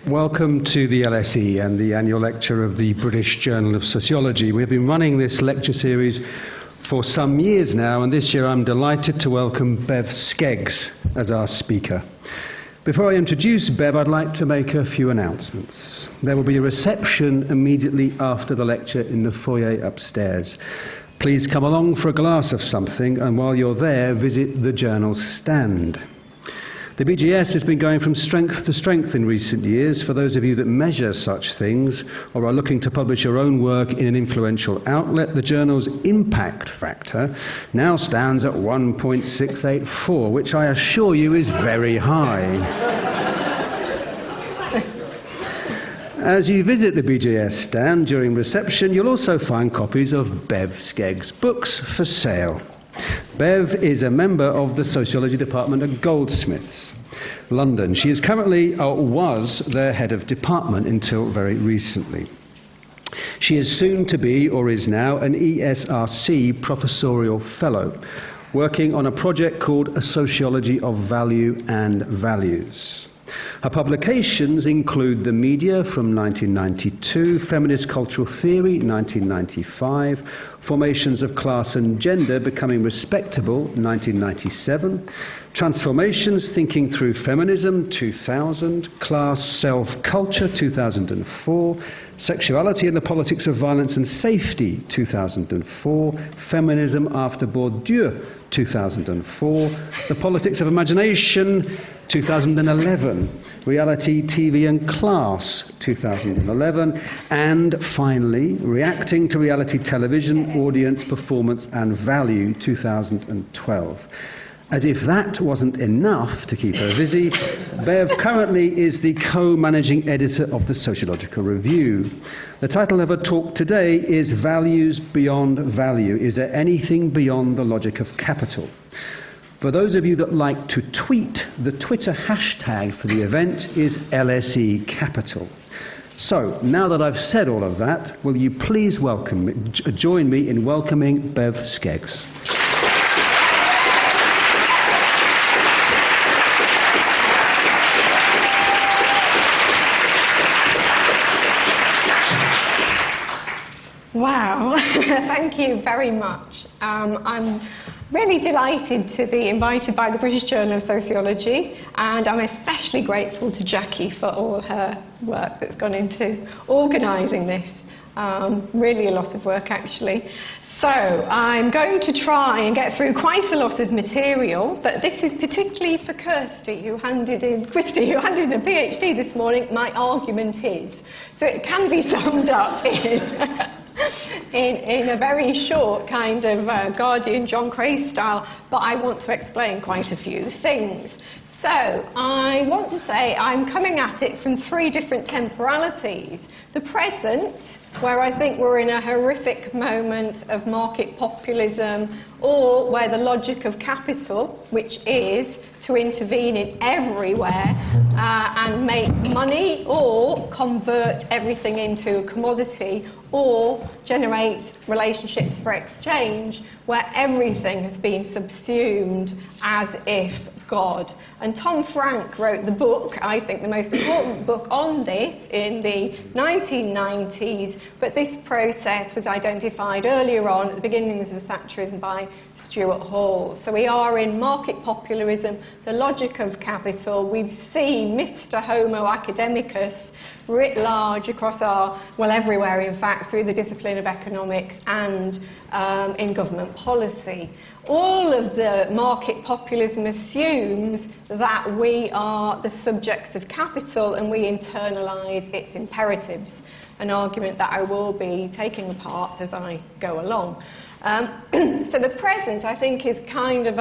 Welcome to the LSE and the annual lecture of the British Journal of Sociology. We've been running this lecture series for some years now, and this year I'm delighted to welcome Bev Skaggs as our speaker. Before I introduce Bev, I'd like to make a few announcements. There will be a reception immediately after the lecture in the foyer upstairs. Please come along for a glass of something, and while you're there, visit the journal's stand. The BJS has been going from strength to strength in recent years. For those of you that measure such things or are looking to publish your own work in an influential outlet, the journal's impact factor now stands at 1.684, which I assure you is very high. As you visit the BJS stand during reception, you'll also find copies of Bev Skaggs' books for sale. Bev is a member of the Sociology department at Goldsmiths, London. She is currently, or was, their head of department until very recently. She is soon to be, or is now, an ESRC Professorial Fellow, working on a project called A Sociology of Value and Values. Her publications include The Media from 1992, Feminist Cultural Theory 1995, Formations of Class and Gender Becoming Respectable 1997, Transformations Thinking Through Feminism 2000, Class Self-Culture 2004, Sexuality and the Politics of Violence and Safety 2004, Feminism After Bourdieu 2004, The Politics of Imagination 2011, Reality, TV and Class 2011, and finally, Reacting to Reality Television, Audience, Performance and Value 2012. As if that wasn't enough to keep her busy, Bev currently is the co-managing editor of the Sociological Review. The title of her talk today is Values Beyond Value. Is there anything beyond the logic of capital? For those of you that like to tweet, the Twitter hashtag for the event is LSE Capital. So, now that I've said all of that, will you please join me in welcoming Bev Skaggs. Wow, thank you very much. I'm really delighted to be invited by the British Journal of Sociology, and I'm especially grateful to Jackie for all her work that's gone into organising this. Really a lot of work, actually. So I'm going to try and get through quite a lot of material, but this is particularly for Christy, who handed in a PhD this morning. My argument is, so it can be summed up in a very short kind of Guardian John Craig style, but I want to explain quite a few things. So I want to say I'm coming at it from three different temporalities. The present, where I think we're in a horrific moment of market populism, or where the logic of capital, which is to intervene in everywhere and make money or convert everything into a commodity or generate relationships for exchange, where everything has been subsumed as if God. And Tom Frank wrote the book, I think the most important book on this, in the 1990s, but this process was identified earlier on at the beginnings of Thatcherism by Stuart Hall. So we are in market populism, the logic of capital. We've seen Mr. Homo academicus writ large across everywhere in fact, through the discipline of economics and in government policy. All of the market populism assumes that we are the subjects of capital and we internalise its imperatives, an argument that I will be taking apart as I go along. So the present, I think, is kind of,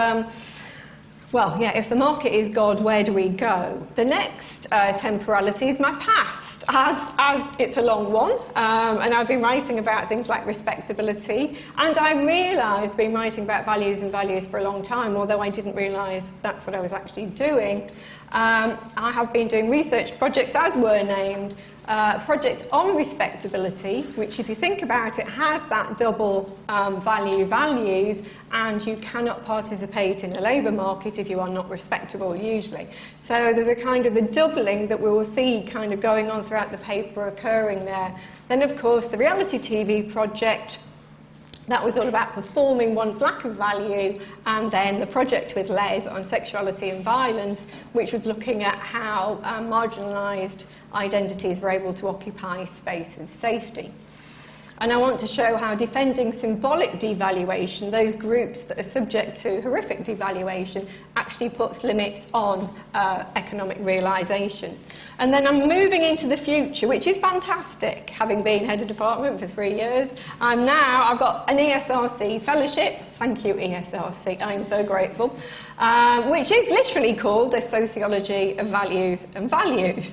if the market is God, where do we go? The next temporality is my past. As it's a long one, and I've been writing about things like respectability, and I realised, been writing about values and values for a long time, although I didn't realise that's what I was actually doing. I have been doing research projects, as were named, a project on respectability, which if you think about it has that double values, and you cannot participate in the labour market if you are not respectable usually. So there's a kind of a doubling that we will see kind of going on throughout the paper occurring there. Then of course the reality TV project, that was all about performing one's lack of value, and then the project with Les on sexuality and violence, which was looking at how marginalised identities were able to occupy space with safety. And I want to show how defending symbolic devaluation, those groups that are subject to horrific devaluation, actually puts limits on economic realisation. And then I'm moving into the future, which is fantastic, having been head of department for 3 years. I've got an ESRC fellowship. Thank you, ESRC. I'm so grateful. Which is literally called a Sociology of Values and Values.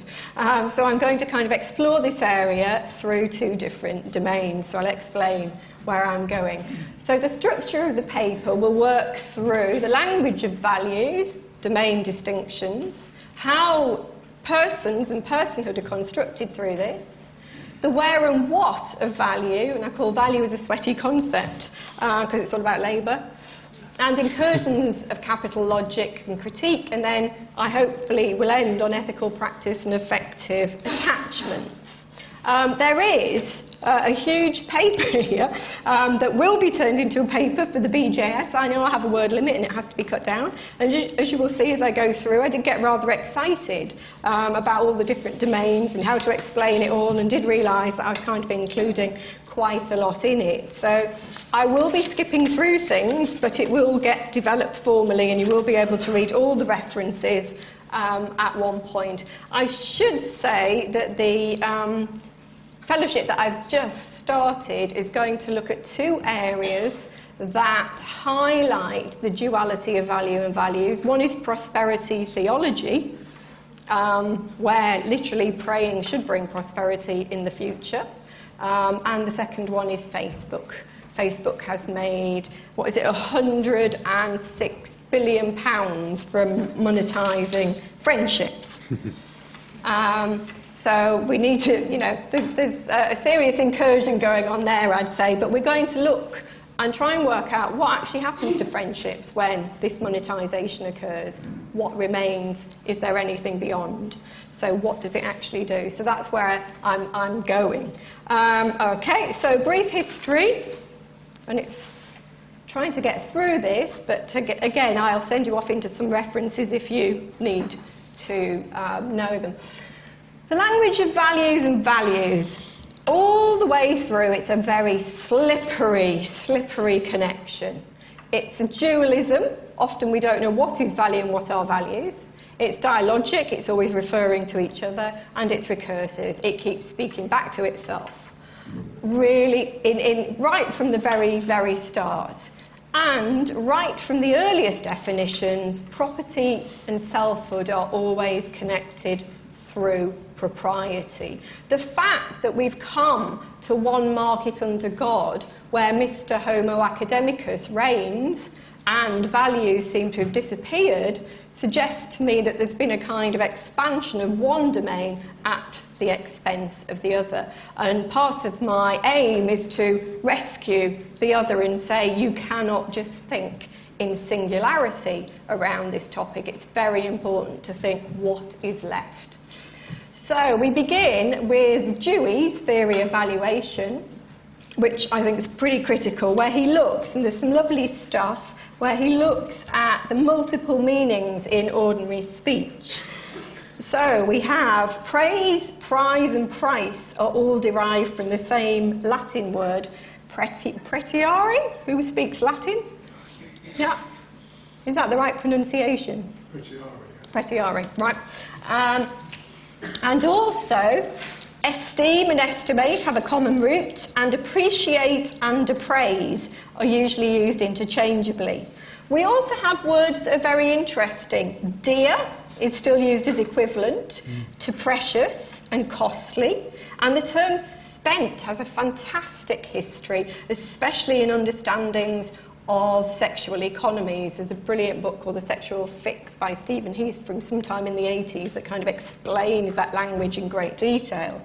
So I'm going to kind of explore this area through 2 different domains. So I'll explain where I'm going. So the structure of the paper will work through the language of values, domain distinctions, how persons and personhood are constructed through this, the where and what of value, and I call value as a sweaty concept because it's all about labour, and incursions of capital logic and critique, and then I hopefully will end on ethical practice and effective attachments. There is a huge paper here that will be turned into a paper for the BJS. I know I have a word limit and it has to be cut down. And as you will see as I go through, I did get rather excited about all the different domains and how to explain it all, and did realise that I was kind of including quite a lot in it. So I will be skipping through things, but it will get developed formally and you will be able to read all the references at one point. I should say that the fellowship that I've just started is going to look at 2 areas that highlight the duality of value and values. One is prosperity theology, where literally praying should bring prosperity in the future. And the second one is Facebook. Facebook has made, what is it, £106 billion from monetising friendships. So we need to, there's a serious incursion going on there, I'd say, but we're going to look and try and work out what actually happens to friendships when this monetisation occurs. What remains? Is there anything beyond? So what does it actually do? So that's where I'm going. Okay, so brief history, and it's trying to get through this, but again, I'll send you off into some references if you need to know them. The language of values and values, all the way through, it's a very slippery connection. It's a dualism. Often we don't know what is value and what are values. It's dialogic, it's always referring to each other, and it's recursive. It keeps speaking back to itself. Really, right from the very, very start. And right from the earliest definitions, property and selfhood are always connected through propriety. The fact that we've come to one market under God, where Mr. Homo academicus reigns and values seem to have disappeared, suggests to me that there's been a kind of expansion of one domain at the expense of the other. And part of my aim is to rescue the other and say you cannot just think in singularity around this topic. It's very important to think what is left. So we begin with Dewey's theory of valuation, which I think is pretty critical, where he looks, and there's some lovely stuff, where he looks at the multiple meanings in ordinary speech. So we have praise, prize and price are all derived from the same Latin word, pretiare. Who speaks Latin? Yeah. Is that the right pronunciation? Pretiare, right. And also, esteem and estimate have a common root, and appreciate and appraise are usually used interchangeably. We also have words that are very interesting. Dear is still used as equivalent to precious and costly, and the term spent has a fantastic history, especially in understandings of sexual economies. There's a brilliant book called The Sexual Fix by Stephen Heath from sometime in the 80s that kind of explains that language in great detail.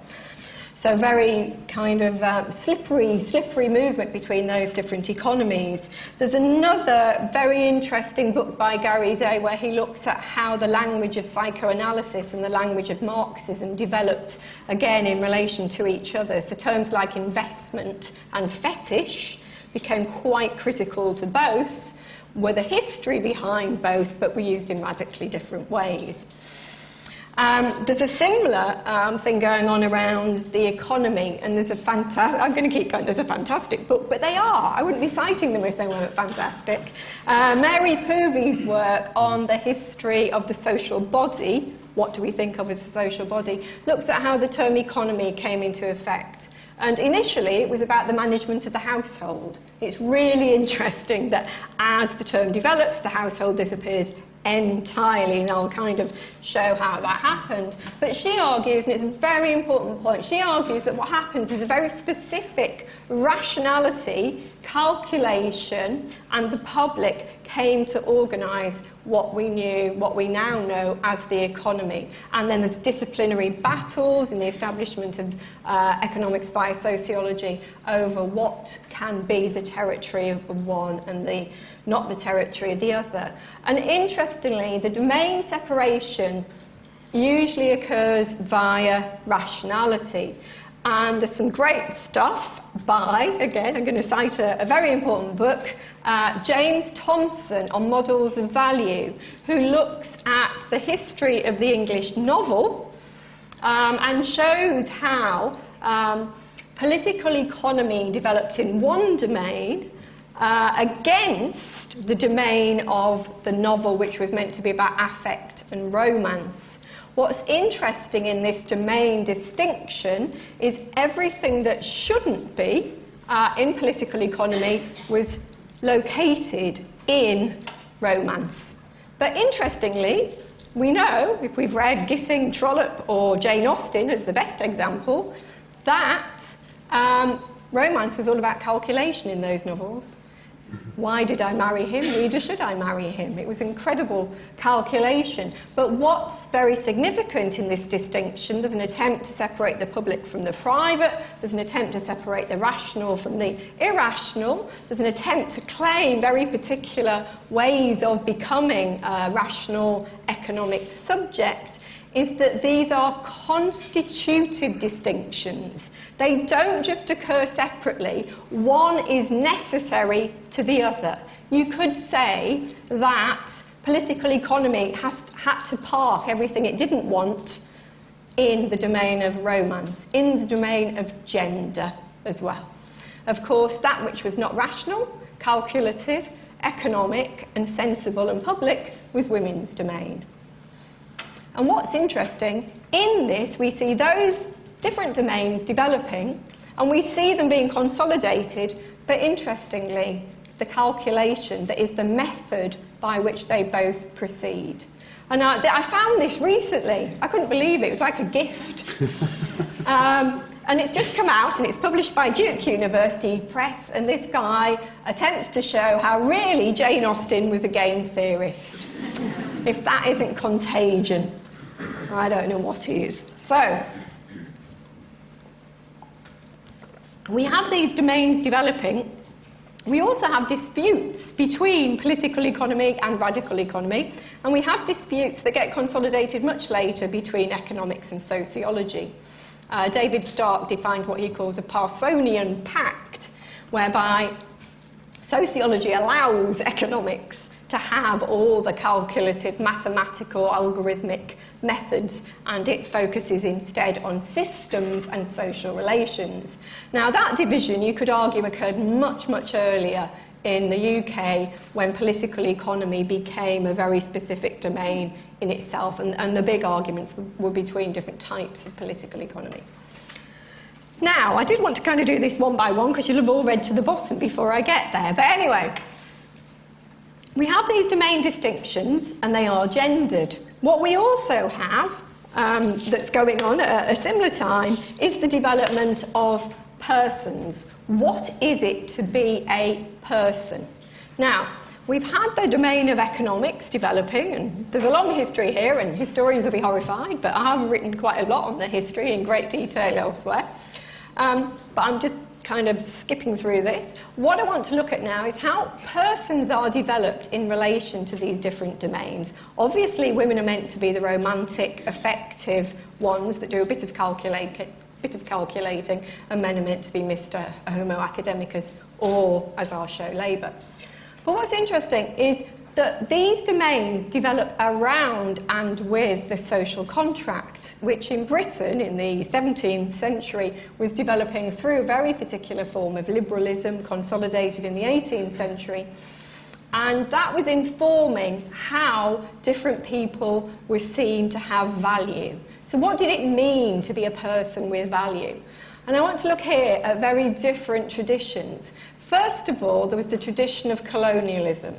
So very kind of slippery movement between those different economies. There's another very interesting book by Gary Zayed where he looks at how the language of psychoanalysis and the language of Marxism developed, again, in relation to each other. So terms like investment and fetish became quite critical to both, were the history behind both, but were used in radically different ways. There's a similar thing going on around the economy, and there's a I'm going to keep going, there's a fantastic book, but they are. I wouldn't be citing them if they weren't fantastic. Mary Poovy's work on the history of the social body, what do we think of as the social body, looks at how the term economy came into effect. And initially, it was about the management of the household. It's really interesting that as the term develops, the household disappears entirely, and I'll kind of show how that happened. But she argues, and it's a very important point, she argues that what happens is a very specific rationality, calculation, and the public came to organise what we now know as the economy. And then there's disciplinary battles in the establishment of economics by sociology over what can be the territory of one and not the territory of the other. And interestingly, the domain separation usually occurs via rationality. And there's some great stuff by, again, I'm going to cite a very important book, James Thomson on models of value, who looks at the history of the English novel and shows how political economy developed in one domain against the domain of the novel, which was meant to be about affect and romance. What's interesting in this domain distinction is everything that shouldn't be in political economy was located in romance. But interestingly, we know, if we've read Gissing, Trollope or Jane Austen as the best example, that romance was all about calculation in those novels. Why did I marry him? Reader, should I marry him? It was incredible calculation. But what's very significant in this distinction, there's an attempt to separate the public from the private, there's an attempt to separate the rational from the irrational, there's an attempt to claim very particular ways of becoming a rational economic subject, is that these are constitutive distinctions. They don't just occur separately. One is necessary to the other. You could say that political economy had to park everything it didn't want in the domain of romance, in the domain of gender as well. Of course, that which was not rational, calculative, economic and sensible and public was women's domain. And what's interesting, in this we see those different domains developing, and we see them being consolidated, but interestingly, the calculation, that is the method by which they both proceed. And I found this recently. I couldn't believe it. It was like a gift. And it's just come out, and it's published by Duke University Press, and this guy attempts to show how really Jane Austen was a game theorist. If that isn't contagion, I don't know what is. So, we have these domains developing. We also have disputes between political economy and radical economy, and we have disputes that get consolidated much later between economics and sociology. David Stark defines what he calls a Parsonian pact, whereby sociology allows economics to have all the calculative, mathematical, algorithmic methods, and it focuses instead on systems and social relations. Now, that division, you could argue, occurred much, much earlier in the UK, when political economy became a very specific domain in itself, and the big arguments were between different types of political economy. Now, I did want to kind of do this one by one, because you'll have all read to the bottom before I get there, but anyway. We have these domain distinctions, and they are gendered. What we also have, that's going on at a similar time, is the development of persons. What is it to be a person? Now, we've had the domain of economics developing, and there's a long history here, and historians will be horrified, but I have written quite a lot on the history in great detail elsewhere. But I'm just kind of skipping through this. What I want to look at now is how persons are developed in relation to these different domains. Obviously, women are meant to be the romantic, effective ones that do a bit of calculating, and men are meant to be Mr. Homo academicus, or, as I'll show, Labour. But what's interesting is that these domains develop around and with the social contract, which in Britain in the 17th century was developing through a very particular form of liberalism, consolidated in the 18th century. And that was informing how different people were seen to have value. So what did it mean to be a person with value? And I want to look here at very different traditions. First of all, there was the tradition of colonialism.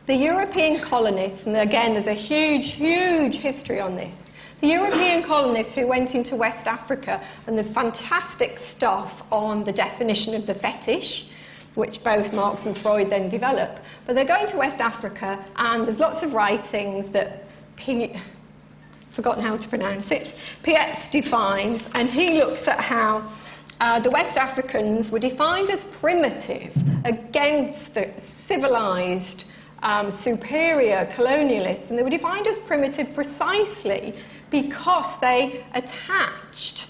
The European colonists, and again there's a huge, huge history on this, the European colonists who went into West Africa, and there's fantastic stuff on the definition of the fetish, which both Marx and Freud then develop. But they're going to West Africa, and there's lots of writings that forgotten how to pronounce it, Pietz defines, and he looks at how the West Africans were defined as primitive against the civilized, superior colonialists, and they were defined as primitive precisely because they attached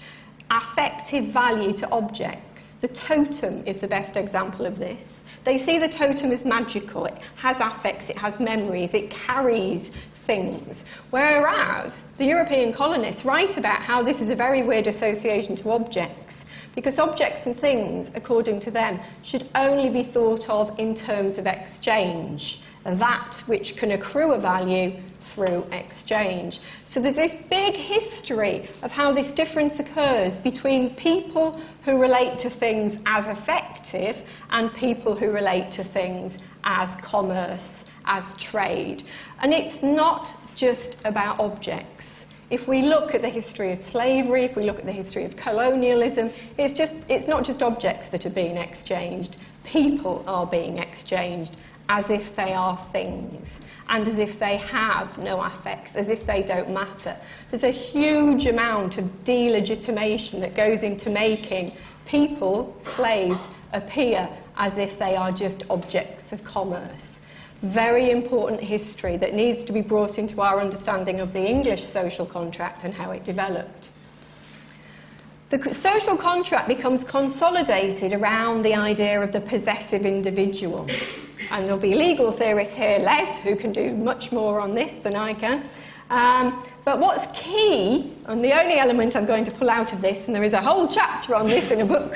affective value to objects. The totem is the best example of this. They see the totem as magical. It has affects, it has memories, it carries things. Whereas the European colonists write about how this is a very weird association to objects, because objects and things, according to them, should only be thought of in terms of exchange, that which can accrue a value through exchange. So there's this big history of how this difference occurs between people who relate to things as effective and people who relate to things as commerce, as trade. And it's not just about objects. If we look at the history of slavery, if we look at the history of colonialism, it's not just objects that are being exchanged. People are being exchanged as if they are things, and as if they have no affects, as if they don't matter. There's a huge amount of delegitimation that goes into making people, slaves, appear as if they are just objects of commerce. Very important history that needs to be brought into our understanding of the English social contract and how it developed. The social contract becomes consolidated around the idea of the possessive individual. And there'll be legal theorists here, Les, who can do much more on this than I can. But what's key, and the only element I'm going to pull out of this, and there is a whole chapter on this in a book,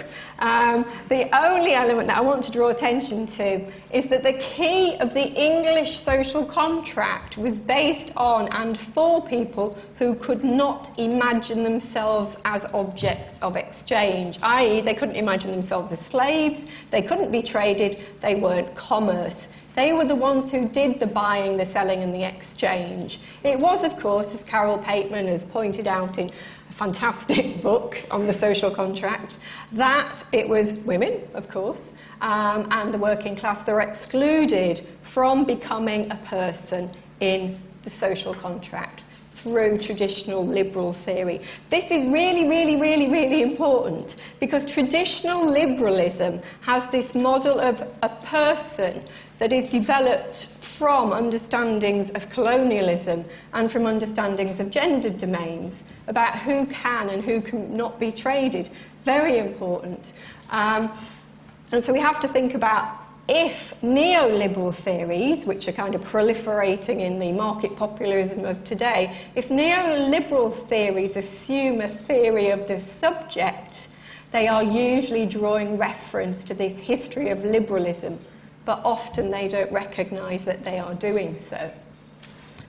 the only element that I want to draw attention to is that the key of the English social contract was based on and for people who could not imagine themselves as objects of exchange, i.e. they couldn't imagine themselves as slaves, they couldn't be traded, they weren't commerce. They were the ones who did the buying, the selling and the exchange. It was, of course, as Carol Pateman has pointed out in a fantastic book on the social contract, that it was women, of course, and the working class that were excluded from becoming a person in the social contract through traditional liberal theory. This is really, really, really, really important, because traditional liberalism has this model of a person that is developed from understandings of colonialism and from understandings of gendered domains about who can and who cannot be traded. Very important. And so we have to think about if neoliberal theories, which are kind of proliferating in the market populism of today, if neoliberal theories assume a theory of the subject, they are usually drawing reference to this history of liberalism, but often they don't recognise that they are doing so.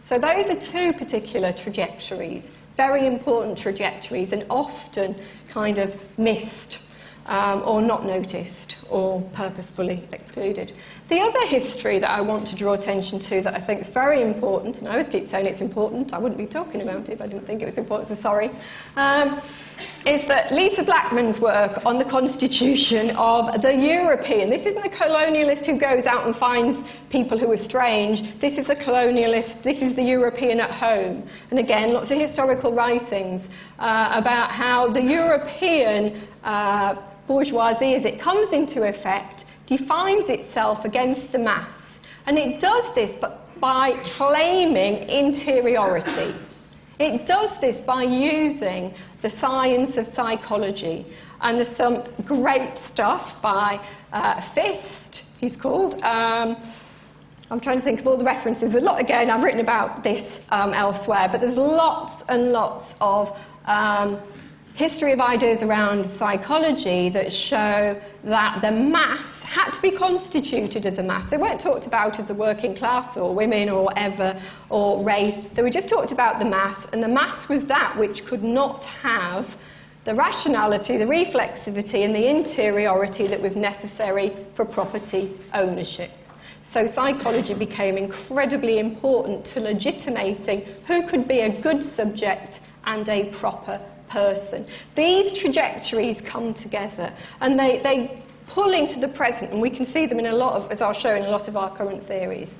So those are two particular trajectories, very important trajectories, and often kind of missed or not noticed or purposefully excluded. The other history that I want to draw attention to that I think is very important, and I always keep saying it's important, I wouldn't be talking about it if I didn't think it was important, so sorry, is that Lisa Blackmun's work on the constitution of the European. This isn't the colonialist who goes out and finds people who are strange. This is the colonialist, this is the European at home. And again, lots of historical writings about how the European bourgeoisie, as it comes into effect, defines itself against the mass. And it does this by claiming interiority. It does this by using the science of psychology. And there's some great stuff by Fist, he's called. I'm trying to think of all the references. Again, I've written about this elsewhere, but there's lots and lots of history of ideas around psychology that show that the mass had to be constituted as a mass. They weren't talked about as the working class or women or whatever, or race. They were just talked about the mass, and the mass was that which could not have the rationality, the reflexivity and the interiority that was necessary for property ownership. So psychology became incredibly important to legitimating who could be a good subject and a proper person. These trajectories come together, and they pull into the present, and we can see them in a lot of, as I'll show in a lot of our current theories.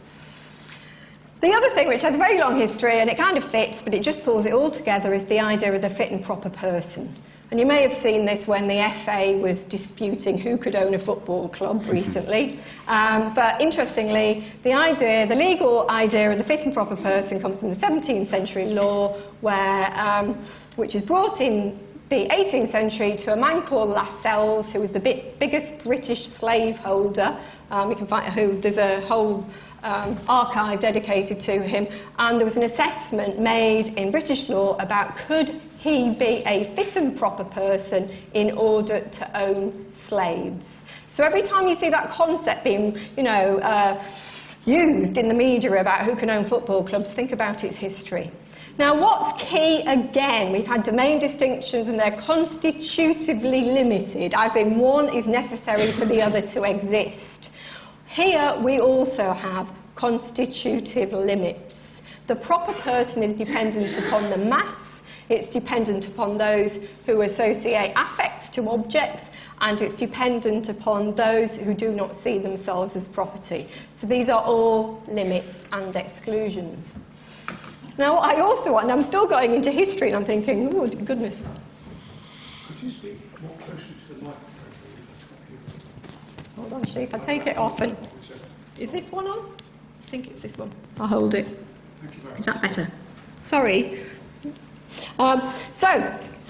The other thing, which has a very long history, and it kind of fits, but it just pulls it all together, is the idea of the fit and proper person. And you may have seen this when the FA was disputing who could own a football club recently. But interestingly, the legal idea of the fit and proper person comes from the 17th century law, which is brought in the 18th century to a man called Lascelles, who was the biggest British slaveholder. You can find there's a whole archive dedicated to him, and there was an assessment made in British law about could he be a fit and proper person in order to own slaves. So every time you see that concept being, used in the media about who can own football clubs, think about its history. Now, what's key, again, we've had domain distinctions and they're constitutively limited, as in one is necessary for the other to exist. Here we also have constitutive limits. The proper person is dependent upon the mass, it's dependent upon those who associate affects to objects, and it's dependent upon those who do not see themselves as property. So these are all limits and exclusions. Now, what I also want, and I'm still going into history, and I'm thinking, oh, goodness. Could you speak more closely to the microphone, please? Hold on, Sheikh, I'll take it off. And is this one on? I think it's this one. I'll hold it. Thank you very much. Is that better? Sorry.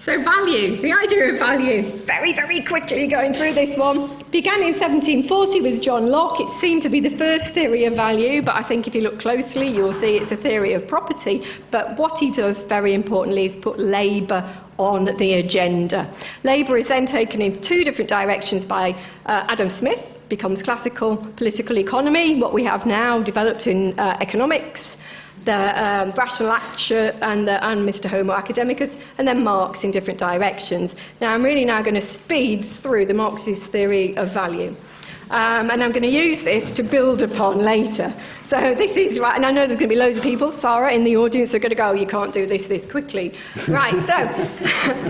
So value, the idea of value, very, very quickly going through this one. Began in 1740 with John Locke. It seemed to be the first theory of value, but I think if you look closely, you'll see it's a theory of property. But what he does, very importantly, is put labour on the agenda. Labour is then taken in two different directions by Adam Smith, becomes classical political economy, what we have now developed in economics, the rational action and Mr. Homo academicus, and then Marx in different directions. Now, I'm really now going to speed through the Marxist theory of value. And I'm going to use this to build upon later. So this is, right, and I know there's going to be loads of people, Sarah, in the audience, are going to go, you can't do this quickly. Right, so,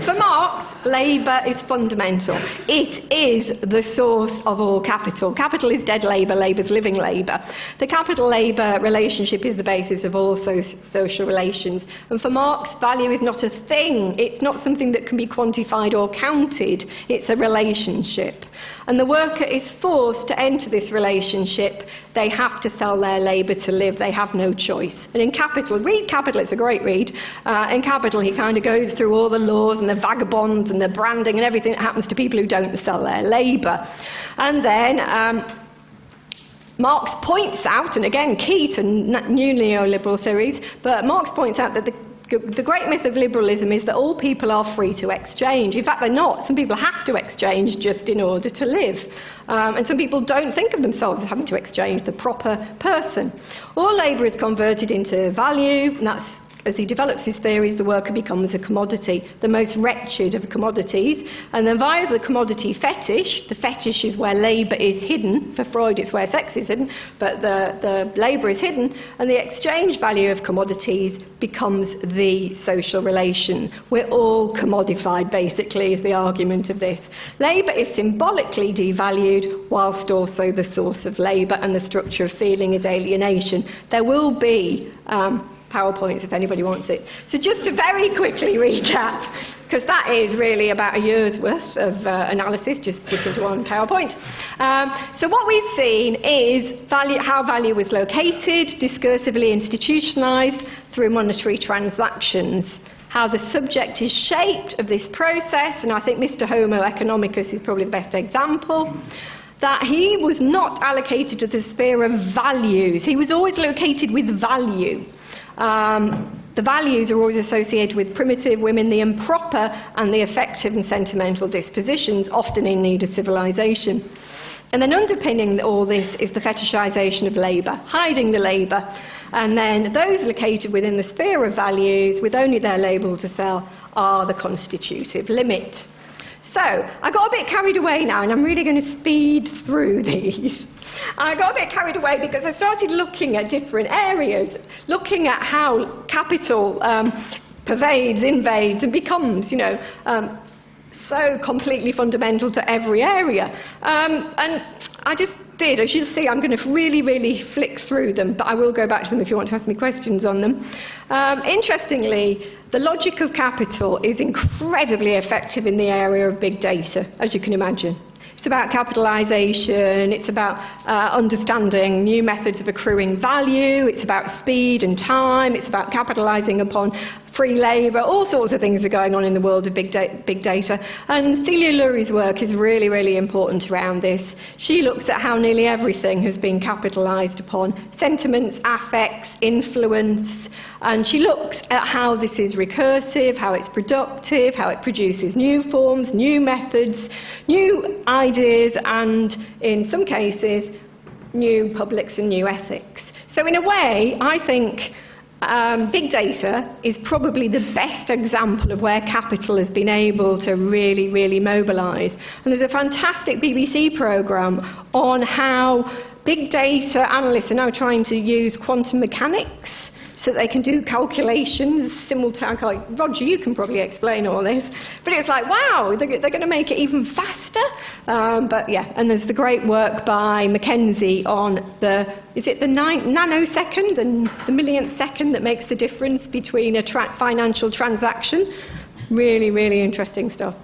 for Marx, labour is fundamental. It is the source of all capital. Capital is dead labour, labour is living labour. The capital-labour relationship is the basis of all social relations. And for Marx, value is not a thing. It's not something that can be quantified or counted. It's a relationship. And the worker is forced to enter this relationship. They have to sell their labour to live. They have no choice. And in Capital, read Capital, it's a great read. In Capital, he kind of goes through all the laws and the vagabonds and the branding and everything that happens to people who don't sell their labour. And then Marx points out, and again, key to new neoliberal theories, but Marx points out that the great myth of liberalism is that all people are free to exchange. In fact, they're not. Some people have to exchange just in order to live. And some people don't think of themselves as having to exchange the proper person. All labour is converted into value, and that's as he develops his theories, the worker becomes a commodity, the most wretched of commodities. And then via the commodity fetish, the fetish is where labour is hidden. For Freud, it's where sex is hidden, but the labour is hidden. And the exchange value of commodities becomes the social relation. We're all commodified, basically, is the argument of this. Labour is symbolically devalued, whilst also the source of labour and the structure of feeling is alienation. There will be PowerPoints if anybody wants it. So just to very quickly recap, because that is really about a year's worth of analysis just put into one PowerPoint. So what we've seen is how value is located, discursively institutionalised through monetary transactions, how the subject is shaped of this process, and I think Mr. Homo economicus is probably the best example, that he was not allocated to the sphere of values. He was always located with value. The values are always associated with primitive women, the improper and the affective and sentimental dispositions, often in need of civilization. And then underpinning all this is the fetishization of labour, hiding the labour. And then those located within the sphere of values, with only their label to sell, are the constitutive limit. So, I got a bit carried away now, and I'm really going to speed through these. I got a bit carried away because I started looking at different areas, looking at how capital pervades, invades, and becomes, so completely fundamental to every area. And I just did. As you'll see, I'm going to really flick through them, but I will go back to them if you want to ask me questions on them. Interestingly, the logic of capital is incredibly effective in the area of big data, as you can imagine. It's about capitalisation, it's about understanding new methods of accruing value, it's about speed and time, it's about capitalising upon free labour, all sorts of things are going on in the world of big data. And Celia Lurie's work is really important around this. She looks at how nearly everything has been capitalised upon, sentiments, affects, influence, and she looks at how this is recursive, how it's productive, how it produces new forms, new methods, new ideas, and in some cases, new publics and new ethics. So in a way, I think big data is probably the best example of where capital has been able to really mobilise. And there's a fantastic BBC programme on how big data analysts are now trying to use quantum mechanics so they can do calculations simultaneously. Roger, you can probably explain all this. But it's like, wow, they're going to make it even faster. But yeah, and there's the great work by Mackenzie on is it the nanosecond, the millionth second that makes the difference between a financial transaction? Really interesting stuff.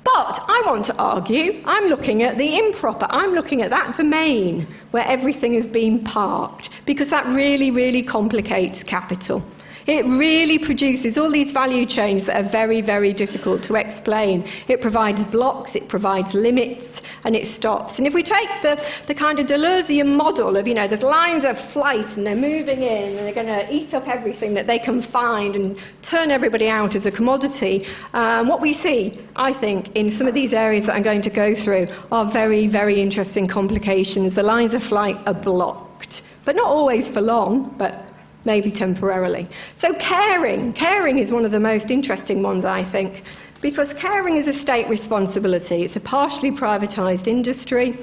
But I want to argue, I'm looking at the improper, I'm looking at that domain where everything has been parked, because that really complicates capital. It really produces all these value chains that are very difficult to explain. It provides blocks, it provides limits, and it stops. And if we take the kind of Deleuzean model of, there's lines of flight and they're moving in and they're going to eat up everything that they can find and turn everybody out as a commodity, what we see, I think, in some of these areas that I'm going to go through are very interesting complications. The lines of flight are blocked, but not always for long, but maybe temporarily. So caring is one of the most interesting ones, I think, because caring is a state responsibility. It's a partially privatised industry,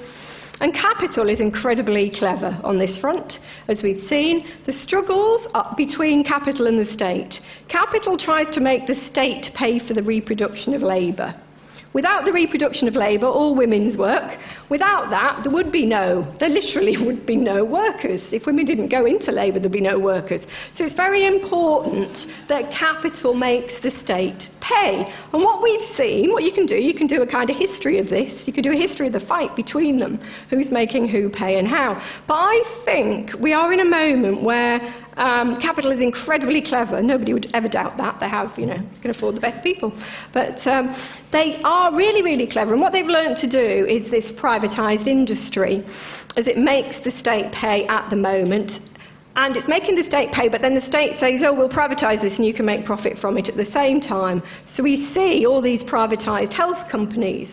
and capital is incredibly clever on this front. As we've seen, the struggles are between capital and the state. Capital tries to make the state pay for the reproduction of labour. Without the reproduction of labour, all women's work, without that, there literally would be no workers. If women didn't go into labour, there'd be no workers. So it's very important that capital makes the state pay. And what we've seen, what you can do a kind of history of this. You can do a history of the fight between them, who's making who pay and how. But I think we are in a moment where capital is incredibly clever. Nobody would ever doubt that. They have, can afford the best people. But they are really clever. And what they've learned to do is this privatised industry, as it makes the state pay at the moment. And it's making the state pay, but then the state says, oh, we'll privatise this and you can make profit from it at the same time. So we see all these privatised health companies.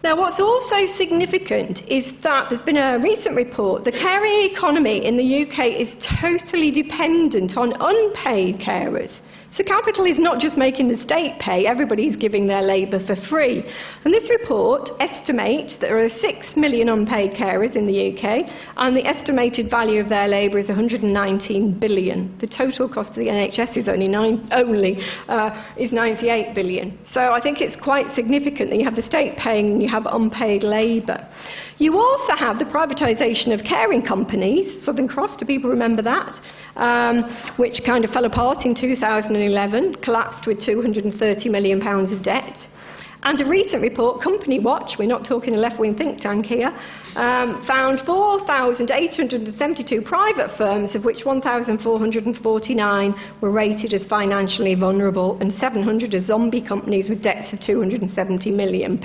Now, what's also significant is that there's been a recent report. The caring economy in the UK is totally dependent on unpaid carers. So capital is not just making the state pay, everybody's giving their labour for free. And this report estimates that there are 6 million unpaid carers in the UK, and the estimated value of their labour is 119 billion. The total cost of the NHS is only 98 billion. So I think it's quite significant that you have the state paying and you have unpaid labour. You also have the privatisation of caring companies, Southern Cross, do people remember that? Which kind of fell apart in 2011, collapsed with £230 million of debt. And a recent report, Company Watch, we're not talking a left-wing think tank here, found 4,872 private firms, of which 1,449 were rated as financially vulnerable, and 700 as zombie companies with debts of £270 million.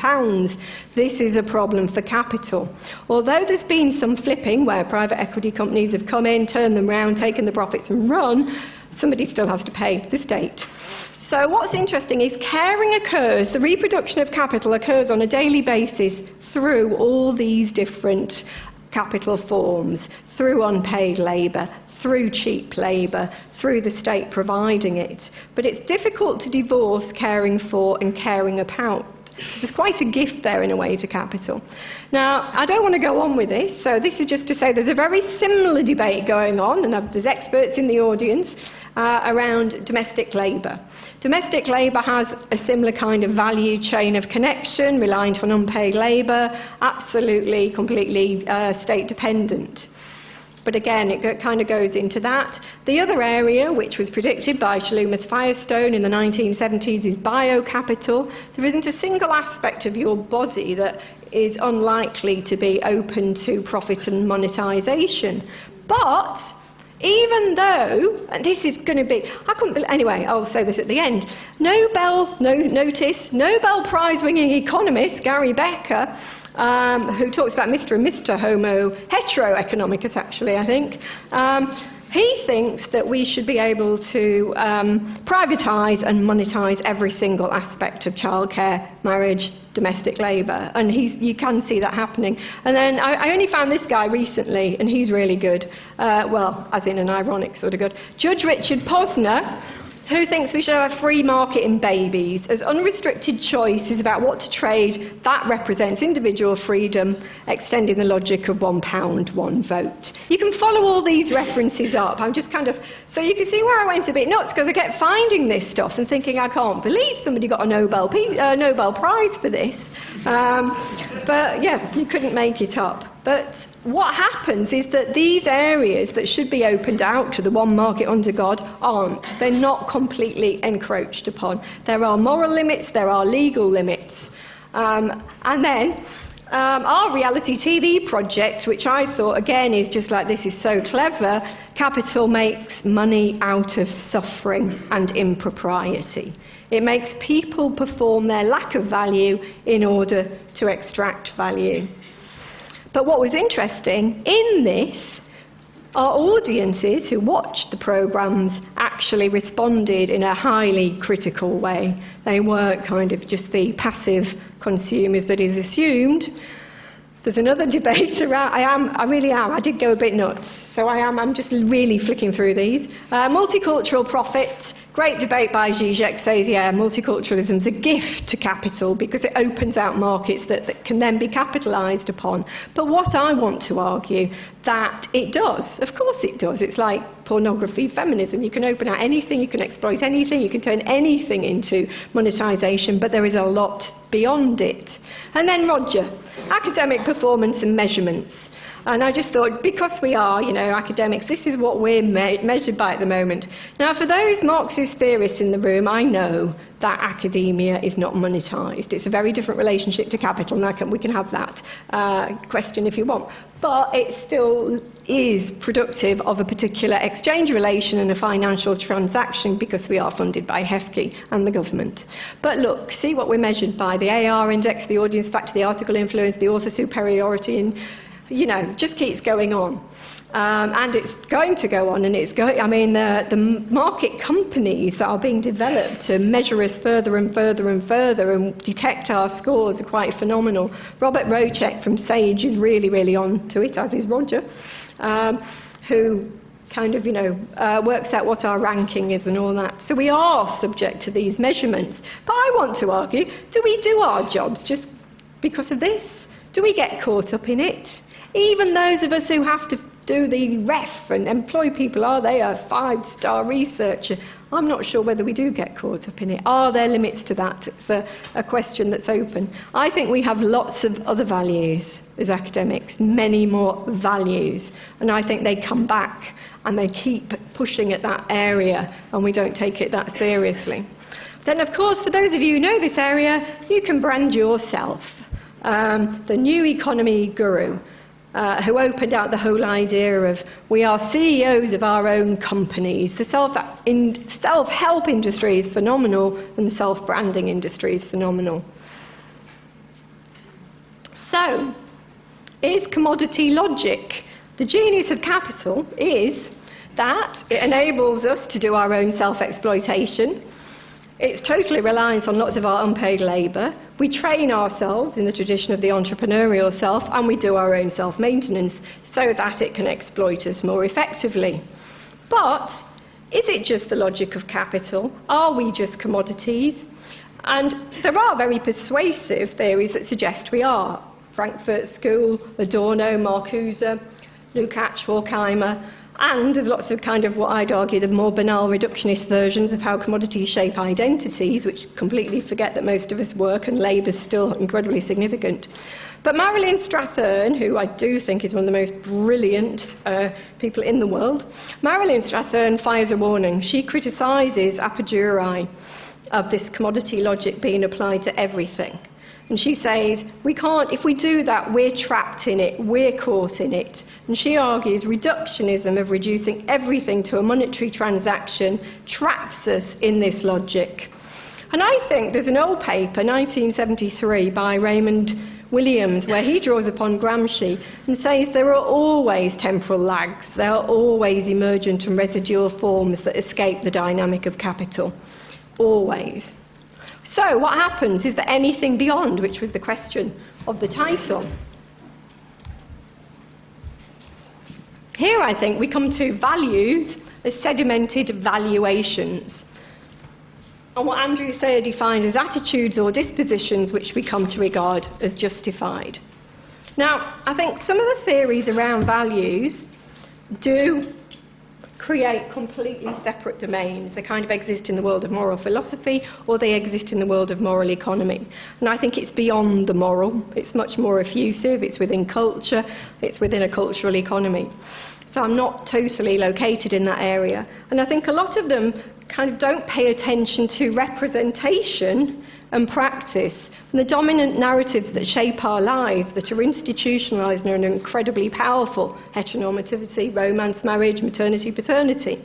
This is a problem for capital. Although there's been some flipping where private equity companies have come in, turned them round, taken the profits and run, somebody still has to pay the state. So what's interesting is caring occurs, the reproduction of capital occurs on a daily basis through all these different capital forms, through unpaid labour, through cheap labour, through the state providing it. But it's difficult to divorce caring for and caring about. There's quite a gift there in a way to capital. Now, I don't want to go on with this, so this is just to say there's a very similar debate going on, and there's experts in the audience, around domestic labour. Domestic labour has a similar kind of value chain of connection, reliant on unpaid labour, absolutely, completely state dependent. But again, it kind of goes into that. The other area, which was predicted by Shalumas Firestone in the 1970s, is biocapital. There isn't a single aspect of your body that is unlikely to be open to profit and monetisation. But even though, and this is going to be, I couldn't believe, anyway, I'll say this at the end, Nobel Prize-winning economist Gary Becker, who talks about Mr. and Mr. Homo heteroeconomicus, actually, I think, he thinks that we should be able to privatise and monetise every single aspect of childcare, marriage, domestic labour, and you can see that happening. And then I only found this guy recently, and he's really good, well, as in an ironic sort of good. Judge Richard Posner, who thinks we should have a free market in babies, as unrestricted choice is about what to trade. That represents individual freedom, extending the logic of £1, one vote. You can follow all these references up. I'm just kind of, so you can see where I went a bit nuts, because I kept finding this stuff and thinking, I can't believe somebody got a Nobel Prize for this. But yeah, you couldn't make it up. But what happens is that these areas that should be opened out to the one market under God aren't. They're not completely encroached upon. There are moral limits, there are legal limits. And then our reality TV project, which I thought, again, is just like, this is so clever, capital makes money out of suffering and impropriety. It makes people perform their lack of value in order to extract value. But what was interesting in this, our audiences who watched the programmes actually responded in a highly critical way. They weren't kind of just the passive consumers that is assumed. There's another debate around, I really am, I did go a bit nuts, so I'm just really flicking through these. Multicultural profit. Great debate by Zizek says, yeah, multiculturalism is a gift to capital because it opens out markets that can then be capitalised upon. But what I want to argue, that it does. Of course it does. It's like pornography, feminism. You can open out anything, you can exploit anything, you can turn anything into monetisation, but there is a lot beyond it. And then Roger, academic performance and measurements. And I just thought, because we are, academics, this is what we're measured by at the moment. Now, for those Marxist theorists in the room, I know that academia is not monetised. It's a very different relationship to capital, and we can have that question if you want. But it still is productive of a particular exchange relation and a financial transaction because we are funded by HEFCE and the government. But look, see what we're measured by. The AR index, the audience factor, the article influence, the author superiority, and just keeps going on. And it's going to go on, and it's going. I mean, the market companies that are being developed to measure us further and further and further and detect our scores are quite phenomenal. Robert Rochek from Sage is really, really on to it, as is Roger, who kind of, works out what our ranking is and all that. So we are subject to these measurements. But I want to argue, do we do our jobs just because of this? Do we get caught up in it? Even those of us who have to do the ref and employ people, are they a 5-star researcher? I'm not sure whether we do get caught up in it. Are there limits to that? It's a question that's open. I think we have lots of other values as academics, many more values, and I think they come back and they keep pushing at that area, and we don't take it that seriously. Then, of course, for those of you who know this area, you can brand yourself. The new economy guru, who opened out the whole idea of we are CEOs of our own companies. The self-help industry is phenomenal, and the self-branding industry is phenomenal. So, is commodity logic? The genius of capital is that it enables us to do our own self-exploitation. It's totally reliant on lots of our unpaid labour. We train ourselves in the tradition of the entrepreneurial self, and we do our own self-maintenance so that it can exploit us more effectively. But is it just the logic of capital? Are we just commodities? And there are very persuasive theories that suggest we are. Frankfurt School, Adorno, Marcuse, Lukács, Horkheimer, and there's lots of kind of what I'd argue the more banal reductionist versions of how commodities shape identities, which completely forget that most of us work and labour's still incredibly significant. But Marilyn Strathern, who I do think is one of the most brilliant people in the world, Marilyn Strathern fires a warning. She criticises a priori of this commodity logic being applied to everything. And she says, we can't, if we do that, we're trapped in it, we're caught in it. And she argues reductionism of reducing everything to a monetary transaction traps us in this logic. And I think there's an old paper, 1973, by Raymond Williams, where he draws upon Gramsci and says there are always temporal lags, there are always emergent and residual forms that escape the dynamic of capital. Always. So what happens? Is there anything beyond, which was the question of the title? Here I think we come to values as sedimented valuations. And what Andrew Zayed defined as attitudes or dispositions which we come to regard as justified. Now, I think some of the theories around values do create completely separate domains. They kind of exist in the world of moral philosophy, or they exist in the world of moral economy. And I think it's beyond the moral. It's much more effusive. It's within culture. It's within a cultural economy. So I'm not totally located in that area. And I think a lot of them kind of don't pay attention to representation and practice, and the dominant narratives that shape our lives, that are institutionalised and are incredibly powerful: heteronormativity, romance, marriage, maternity, paternity.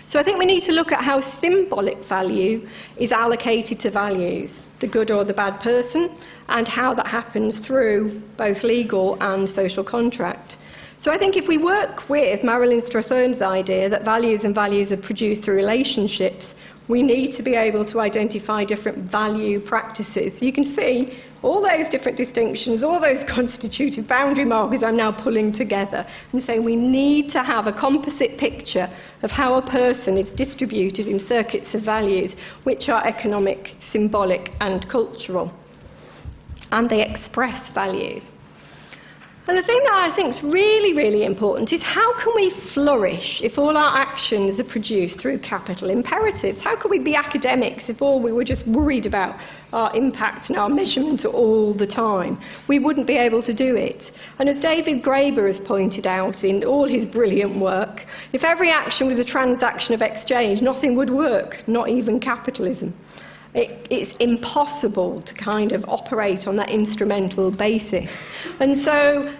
So I think we need to look at how symbolic value is allocated to values, the good or the bad person, and how that happens through both legal and social contract. So I think if we work with Marilyn Strathern's idea that values and values are produced through relationships, we need to be able to identify different value practices. You can see all those different distinctions, all those constitutive boundary markers I'm now pulling together and saying we need to have a composite picture of how a person is distributed in circuits of values which are economic, symbolic and cultural. And they express values. And the thing that I think is really, really important is how can we flourish if all our actions are produced through capital imperatives? How can we be academics if all we were just worried about our impact and our measurement all the time? We wouldn't be able to do it. And as David Graeber has pointed out in all his brilliant work, if every action was a transaction of exchange, nothing would work, not even capitalism. It's impossible to kind of operate on that instrumental basis. And so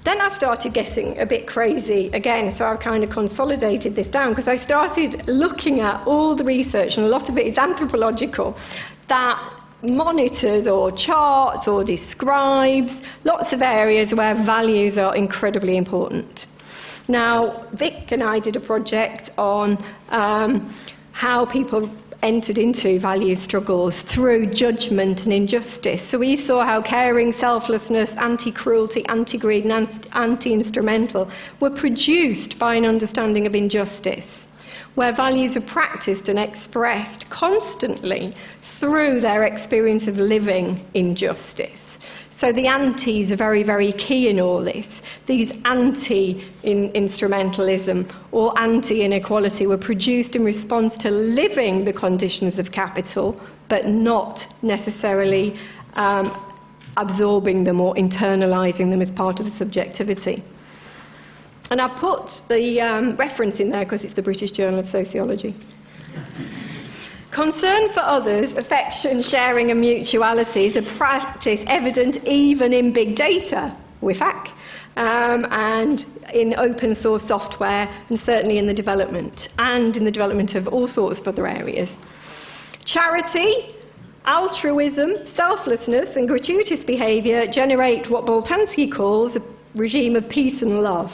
then I started getting a bit crazy again, so I've kind of consolidated this down because I started looking at all the research, and a lot of it is anthropological, that monitors or charts or describes lots of areas where values are incredibly important. Now, Vic and I did a project on how people entered into value struggles through judgment and injustice. So we saw how caring, selflessness, anti-cruelty, anti-greed and anti-instrumental were produced by an understanding of injustice, where values are practiced and expressed constantly through their experience of living injustice. So the antis are very, very key in all this. These anti-instrumentalism or anti-inequality were produced in response to living the conditions of capital, but not necessarily absorbing them or internalising them as part of the subjectivity. And I put the reference in there because it's the British Journal of Sociology. Concern for others, affection, sharing and mutuality is a practice evident even in big data, WIFAC, and in open source software, and certainly in the development, of all sorts of other areas. Charity, altruism, selflessness and gratuitous behaviour generate what Boltanski calls a regime of peace and love.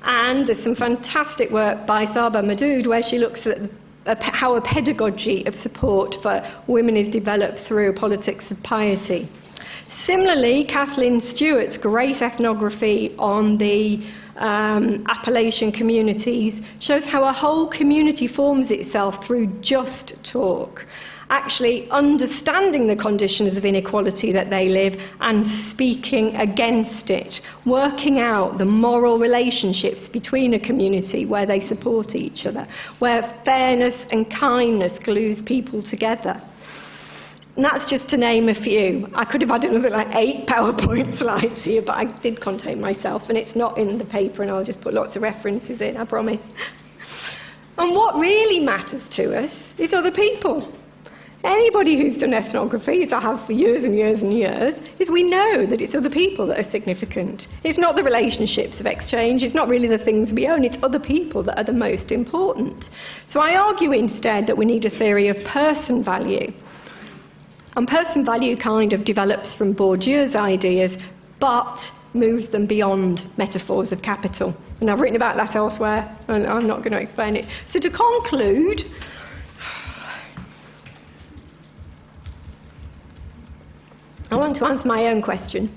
And there's some fantastic work by Saba Madood where she looks at how a pedagogy of support for women is developed through a politics of piety. Similarly, Kathleen Stewart's great ethnography on the Appalachian communities shows how a whole community forms itself through just talk, actually understanding the conditions of inequality that they live and speaking against it, working out the moral relationships between a community where they support each other, where fairness and kindness glues people together. And that's just to name a few. I could have had another 8 PowerPoint slides here, but I did contain myself, and it's not in the paper, and I'll just put lots of references in, I promise. And what really matters to us is other people. Anybody who's done ethnography, as I have for years and years and years, is we know that it's other people that are significant. It's not the relationships of exchange, it's not really the things we own, it's other people that are the most important. So I argue instead that we need a theory of person value. And person value kind of develops from Bourdieu's ideas, but moves them beyond metaphors of capital. And I've written about that elsewhere, and I'm not going to explain it. So to conclude, I want to answer my own question.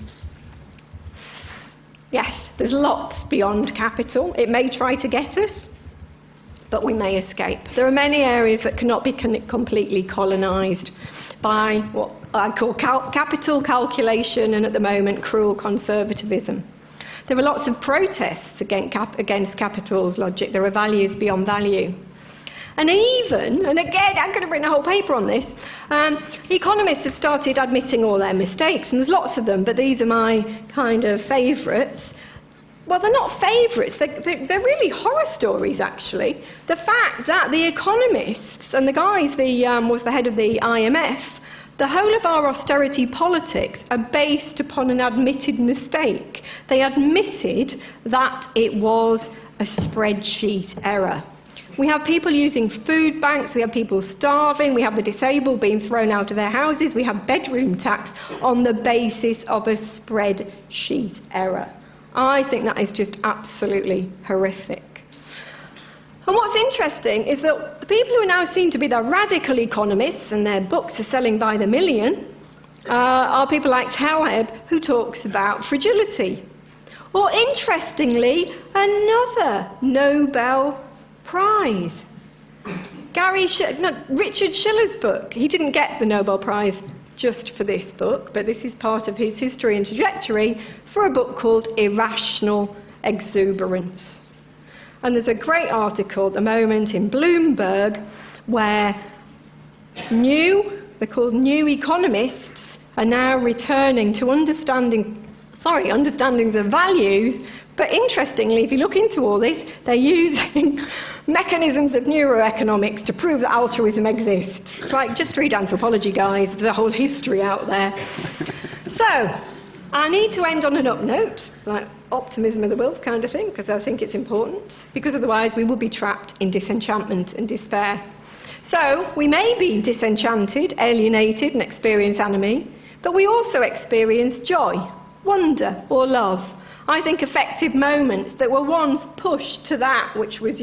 Yes, there's lots beyond capital. It may try to get us, but we may escape. There are many areas that cannot be completely colonised by what I call capital calculation and, at the moment, cruel conservatism. There are lots of protests against capital's logic. There are values beyond value. And even, and again, I could have written a whole paper on this, economists have started admitting all their mistakes, and there's lots of them, but these are my kind of favourites. Well, they're not favourites, they're really horror stories, actually. The fact that the economists, and the guys was the head of the IMF, the whole of our austerity politics are based upon an admitted mistake. They admitted that it was a spreadsheet error. We have people using food banks, we have people starving, we have the disabled being thrown out of their houses, we have bedroom tax on the basis of a spreadsheet error. I think that is just absolutely horrific. And what's interesting is that the people who are now seen to be the radical economists, and their books are selling by the million, are people like Taleb, who talks about fragility. Or, interestingly, another Nobel Prize. Richard Schiller's book. He didn't get the Nobel Prize just for this book, but this is part of his history and trajectory for a book called Irrational Exuberance. And there's a great article at the moment in Bloomberg where they're called new economists, are now returning to understandings of values. But interestingly, if you look into all this, they're using mechanisms of neuroeconomics to prove that altruism exists. Like, just read anthropology, guys. There's a whole history out there. So, I need to end on an up note, like optimism of the will kind of thing, because I think it's important, because otherwise we will be trapped in disenchantment and despair. So, we may be disenchanted, alienated, and experience anomie, but we also experience joy, wonder, or love. I think effective moments that were once pushed to that which was,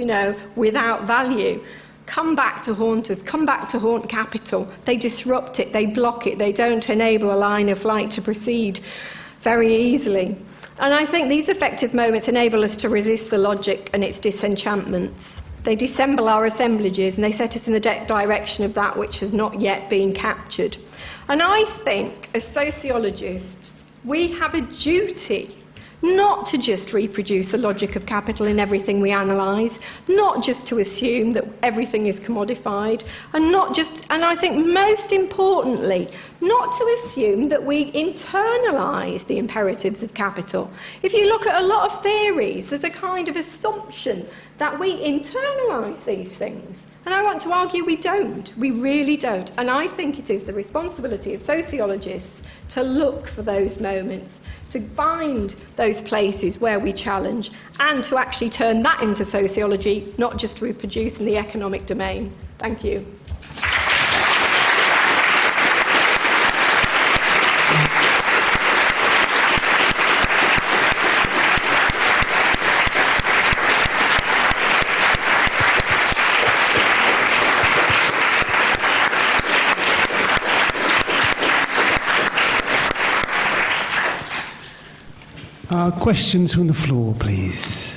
without value, come back to haunt us, come back to haunt capital. They disrupt it, they block it, they don't enable a line of flight to proceed very easily. And I think these effective moments enable us to resist the logic and its disenchantments. They dissemble our assemblages and they set us in the direction of that which has not yet been captured. And I think, as sociologists, we have a duty not to just reproduce the logic of capital in everything we analyse, not just to assume that everything is commodified, and I think most importantly, not to assume that we internalise the imperatives of capital. If you look at a lot of theories, there's a kind of assumption that we internalise these things. And I want to argue we don't. We really don't. And I think it is the responsibility of sociologists to look for those moments, to find those places where we challenge, and to actually turn that into sociology, not just reproduce in the economic domain. Thank you. Questions from the floor, please.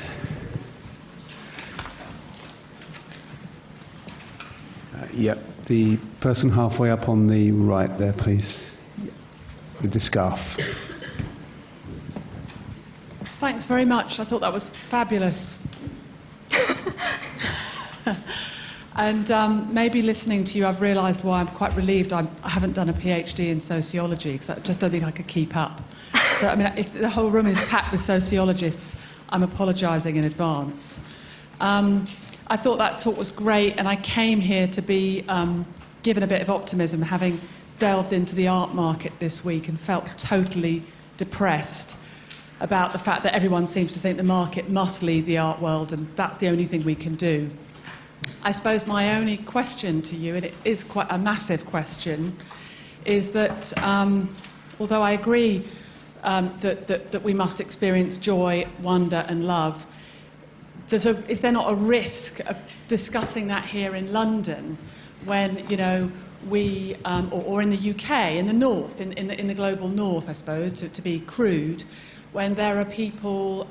The person halfway up on the right there, please, with the scarf. Thanks very much. I thought that was fabulous. And maybe listening to you, I've realised why I'm quite relieved I haven't done a PhD in sociology, because I just don't think I could keep up. So, if the whole room is packed with sociologists, I'm apologising in advance. I thought that talk was great, and I came here to be given a bit of optimism, having delved into the art market this week and felt totally depressed about the fact that everyone seems to think the market must lead the art world, and that's the only thing we can do. I suppose my only question to you, and it is quite a massive question, is that although I agree that we must experience joy, wonder and love, is there not a risk of discussing that here in London when, we, or in the UK, in the north, in the global north, I suppose, to be crude, when there are people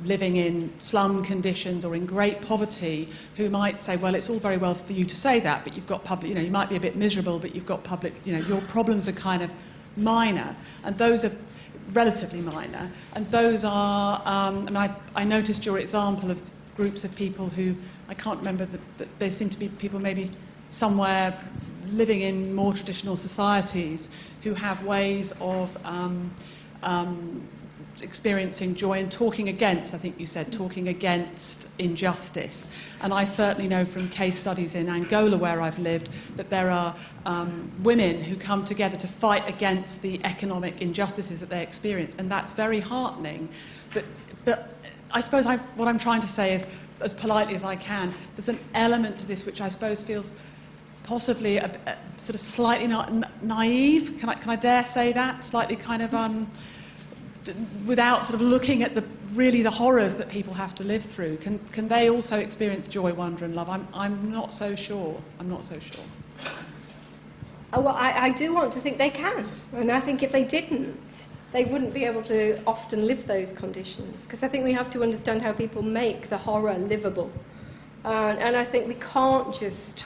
living in slum conditions or in great poverty who might say, well, it's all very well for you to say that, but you've got public, you might be a bit miserable, but you've got public, your problems are kind of minor, and those are relatively minor, and those are, I noticed your example of groups of people who, I can't remember, that they seem to be people maybe somewhere living in more traditional societies who have ways of experiencing joy and talking against, I think you said, talking against injustice. And I certainly know from case studies in Angola where I've lived that there are women who come together to fight against the economic injustices that they experience, and that's very heartening. But I suppose what I'm trying to say is, as politely as I can, there's an element to this which I suppose feels possibly a sort of slightly naive, can I dare say that? Slightly kind of without sort of looking at the horrors that people have to live through. Can they also experience joy, wonder and love? I'm not so sure. Well, I do want to think they can, and I think if they didn't, they wouldn't be able to often live those conditions, because I think we have to understand how people make the horror livable. And I think we can't just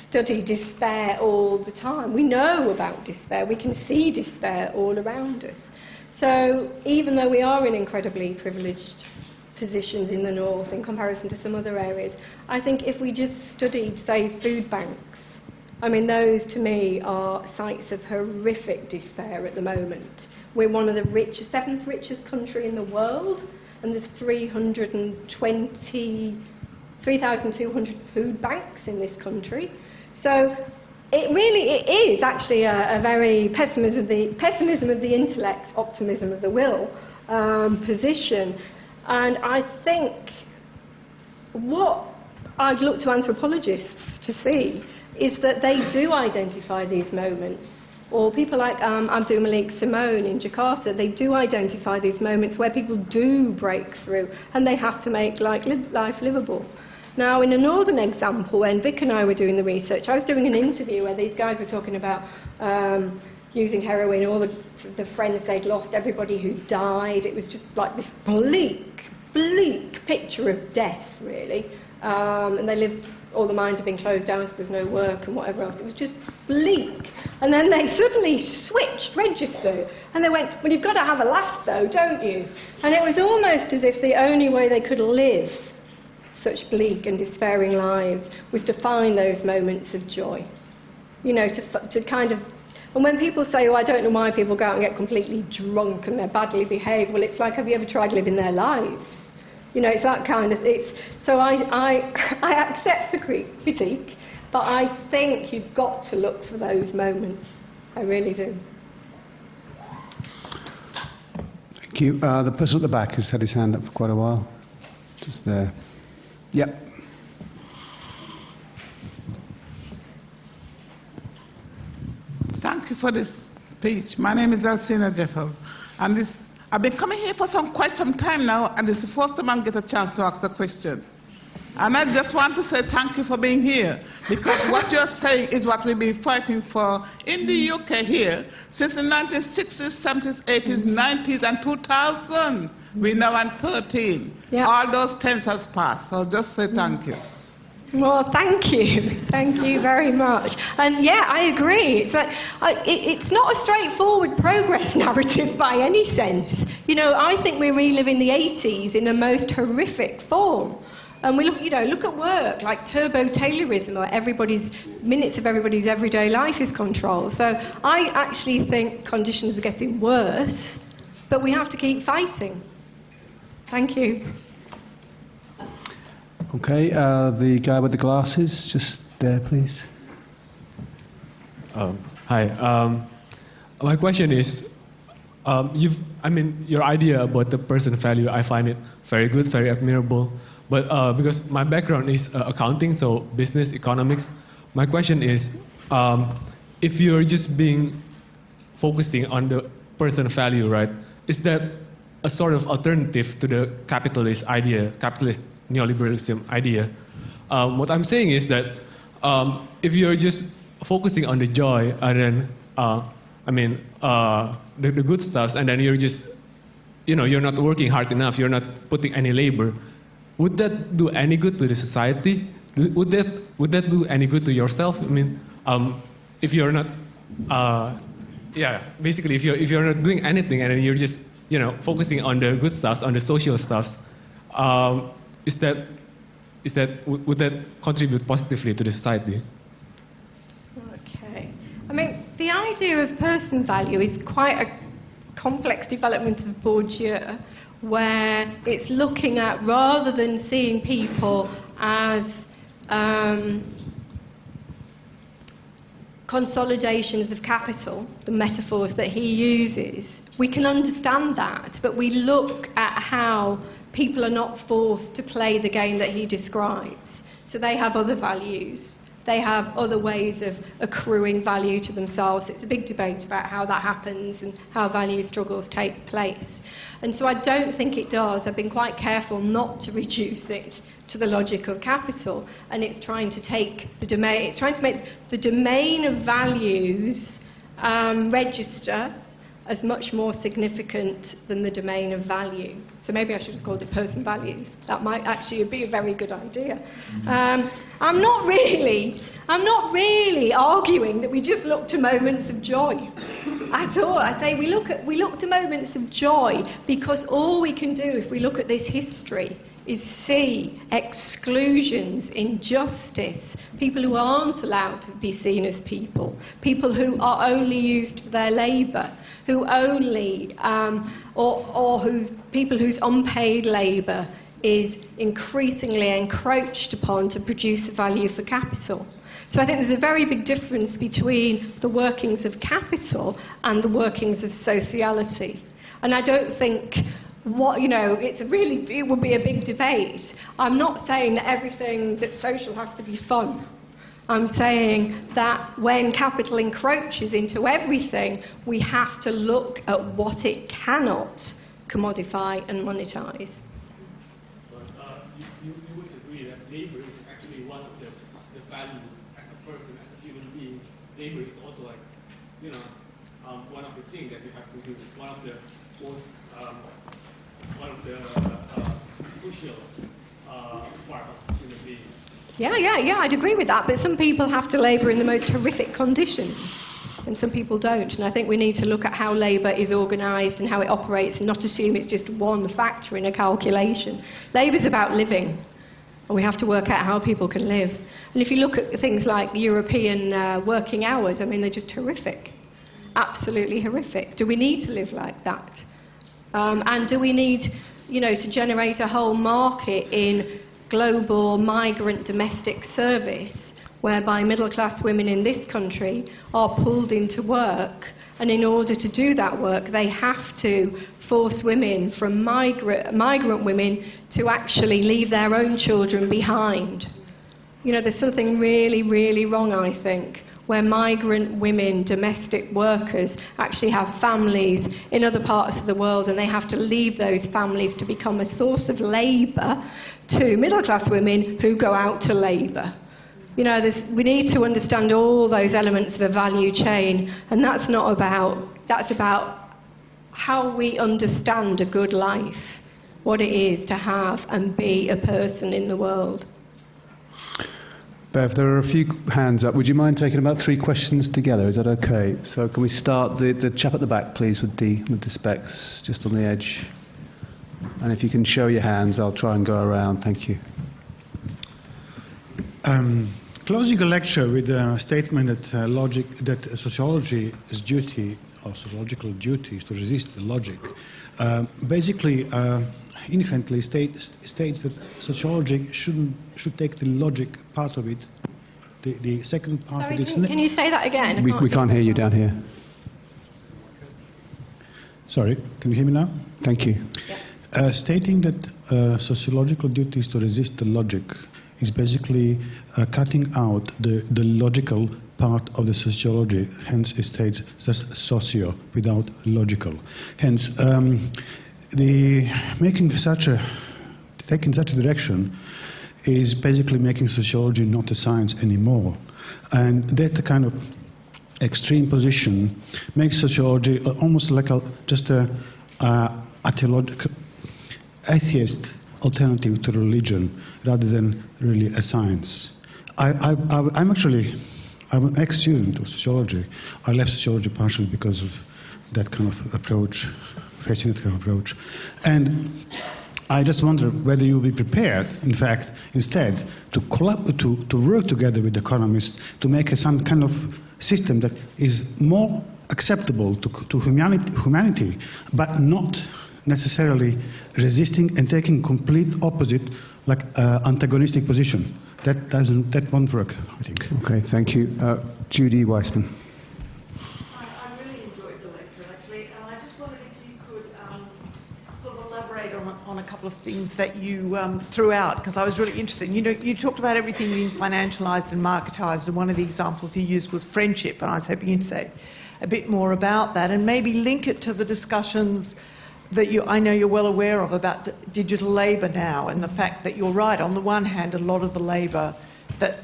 study despair all the time. We know about despair, we can see despair all around us. So even though we are in incredibly privileged positions in the north in comparison to some other areas, I think if we just studied, say, food banks, those to me are sites of horrific despair at the moment. We're one of the seventh richest country in the world, and there's 3,200 food banks in this country. So it is actually a very pessimism of the intellect, optimism of the will position. And I think what I'd look to anthropologists to see is that they do identify these moments Or people like Abdul Malik Simone in Jakarta, they do identify these moments where people do break through and they have to make life livable. Now, in a northern example, when Vic and I were doing the research, I was doing an interview where these guys were talking about using heroin, all the friends they'd lost, everybody who died. It was just like this bleak picture of death, really. And they lived, all the mines have been closed down, so there's no work and whatever else. It was just bleak. And then they suddenly switched register, and they went, well, you've got to have a laugh, though, don't you? And it was almost as if the only way they could live such bleak and despairing lives was to find those moments of joy. You know, to kind of... And when people say, oh, I don't know why people go out and get completely drunk and they're badly behaved, well, it's like, have you ever tried living their lives? You know, it's that kind of... So I accept the critique, but I think you've got to look for those moments. I really do. Thank you. The person at the back has had his hand up for quite a while. Just there. Yep. Thank you for this speech. My name is Alcina Jeffers, and I've been coming here for quite some time now, and it's the first time I get a chance to ask the question. And I just want to say thank you for being here, because what you're saying is what we've been fighting for in the UK here since the 1960s, 70s, 80s, 90s, and 2000. We're now on 13. Yep. All those 10s has passed, so just say thank you. Well, thank you. Thank you very much. And yeah, I agree. It's like, it's not a straightforward progress narrative by any sense. You know, I think we're reliving the 80s in a most horrific form. And we look at work like turbo-Taylorism, where minutes of everybody's everyday life is controlled. So I actually think conditions are getting worse, but we have to keep fighting. Thank you. Okay, the guy with the glasses, just there, please. Hi. My question is, your idea about the person value, I find it very good, very admirable. But because my background is accounting, so business, economics, my question is, if you're just focusing on the person value, right, is that a sort of alternative to the capitalist idea, capitalist neoliberalism idea? What I'm saying is that if you're just focusing on the joy and then, the good stuff, and then you're just, you're not working hard enough, you're not putting any labor, would that do any good to the society? Would that do any good to yourself? I mean, if you're not, basically, if you're not doing anything and then you're just, focusing on the good stuff, on the social stuff, would that contribute positively to the society? Okay. I mean, the idea of person value is quite a complex development of Bourdieu, where it's looking at, rather than seeing people as consolidations of capital, the metaphors that he uses, we can understand that, but we look at how people are not forced to play the game that he describes. So they have other values. They have other ways of accruing value to themselves. It's a big debate about how that happens and how value struggles take place. And so I don't think it does. I've been quite careful not to reduce it to the logic of capital, and it's trying to take the domain, it's trying to make the domain of values register as much more significant than the domain of value. So maybe I should have called it person values. That might actually be a very good idea. I'm not really arguing that we just look to moments of joy at all. I say we look to moments of joy because all we can do if we look at this history is see exclusions, injustice, people who aren't allowed to be seen as people, people who are only used for their labour, who only, people whose unpaid labour is increasingly encroached upon to produce a value for capital. So I think there's a very big difference between the workings of capital and the workings of sociality. And I don't think it would be a big debate. I'm not saying that everything that's social has to be fun. I'm saying that when capital encroaches into everything, we have to look at what it cannot commodify and monetize. But you would agree that labor is actually one of the values as a person, as a human being. Labor is also like, you know, one of the things that you have to do. One of the most, crucial part of human being. Yeah, I'd agree with that, but some people have to labour in the most horrific conditions, and some people don't. And I think we need to look at how labour is organised and how it operates, and not assume it's just one factor in a calculation. Labour's about living, and we have to work out how people can live. And if you look at things like European working hours, I mean, they're just horrific. Absolutely horrific. Do we need to live like that? And do we need, to generate a whole market in global migrant domestic service, whereby middle-class women in this country are pulled into work, and in order to do that work, they have to force women from migrant women to actually leave their own children behind. There's something really, really wrong, I think, where migrant women, domestic workers, actually have families in other parts of the world, and they have to leave those families to become a source of labour to middle-class women who go out to labour. We need to understand all those elements of a value chain, and that's about how we understand a good life, what it is to have and be a person in the world. Bev, there are a few hands up. Would you mind taking about 3 questions together? Is that okay? So can we start the chap at the back, please, with the specs, just on the edge. And if you can show your hands, I'll try and go around. Thank you. Closing a lecture with a statement that sociology's duty, or sociological duty, is to resist the logic, basically inherently states that sociology should take the logic part of it. The second part of it. Can you say that again? We can't hear you down here. Sorry, can you hear me now? Thank you. Yeah. Stating that sociological duty is to resist the logic is basically cutting out the logical part of the sociology. Hence, it states just socio without logical. Hence, taking such a direction is basically making sociology not a science anymore, and that kind of extreme position makes sociology almost like just a atheist alternative to religion rather than really a science. I'm an ex-student of sociology. I left sociology partially because of that kind of approach, facing that kind of approach. And I just wonder whether you'll be prepared, in fact, instead, to work together with economists to make some kind of system that is more acceptable to humanity, but not necessarily resisting and taking complete opposite, like antagonistic position. That won't work, I think. Okay, thank you. Judy Weissman. I really enjoyed the lecture, actually, and I just wondered if you could sort of elaborate on a couple of things that you threw out, because I was really interested. You talked about everything being financialised and marketised, and one of the examples you used was friendship, and I was hoping you'd say a bit more about that, and maybe link it to the discussions that I know you're well aware of about digital labour now, and the fact that you're right. On the one hand, a lot of the labour that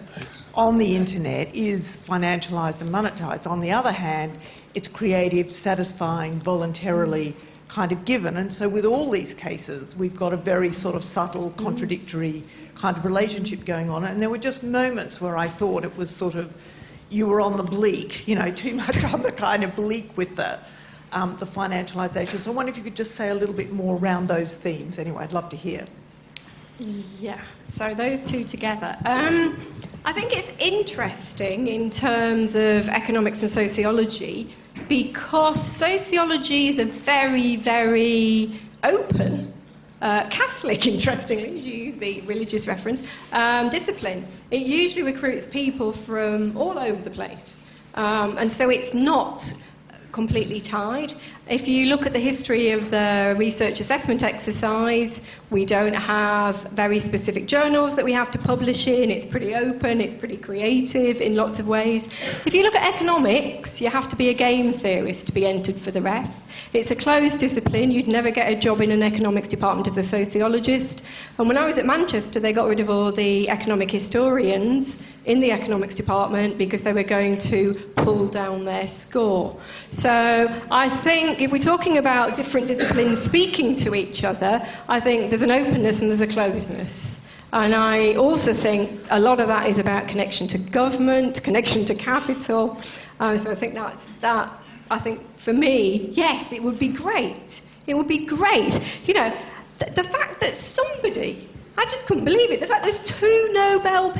on the internet is financialised and monetised. On the other hand, it's creative, satisfying, voluntarily kind of given. And so with all these cases, we've got a very sort of subtle, contradictory kind of relationship going on. And there were just moments where I thought it was sort of, you were on the bleak, too much on the kind of bleak with the financialisation. So I wonder if you could just say a little bit more around those themes. Anyway, I'd love to hear. Yeah, so those two together. I think it's interesting in terms of economics and sociology, because sociology is a very, very open, Catholic, interestingly, you use the religious reference, discipline. It usually recruits people from all over the place. And so it's not completely tied. If you look at the history of the research assessment exercise, we don't have very specific journals that we have to publish in. It's pretty open, it's pretty creative in lots of ways. If you look at economics, you have to be a game theorist to be entered for the ref. It's a closed discipline. You'd never get a job in an economics department as a sociologist. And when I was at Manchester, they got rid of all the economic historians in the economics department because they were going to pull down their score. So I think if we're talking about different disciplines speaking to each other, I think there's an openness and there's a closeness. And I also think a lot of that is about connection to government, connection to capital. So I think that. I think for me, yes, it would be great. It would be great. You know, the fact that somebody, I just couldn't believe it, the fact there's two Nobel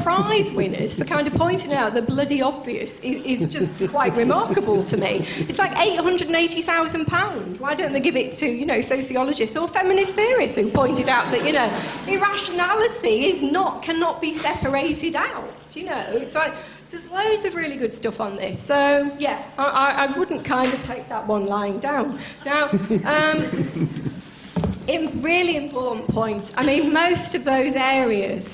Prize winners for kind of pointing out the bloody obvious is just quite remarkable to me. It's like £880,000. Why don't they give it to, you know, sociologists or feminist theorists who pointed out that, you know, irrationality cannot be separated out. You know, it's like there's loads of really good stuff on this. So yeah, I wouldn't kind of take that one lying down. Now. Really important point. I mean, most of those areas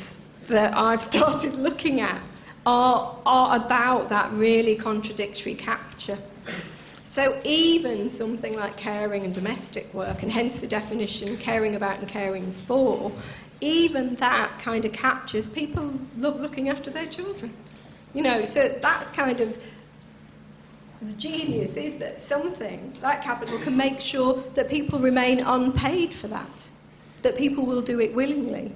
that I've started looking at are about that really contradictory capture. So even something like caring and domestic work, and hence the definition caring about and caring for, even that kind of captures people love looking after their children. You know, so that's kind of the genius is that something, that capital, can make sure that people remain unpaid for that people will do it willingly,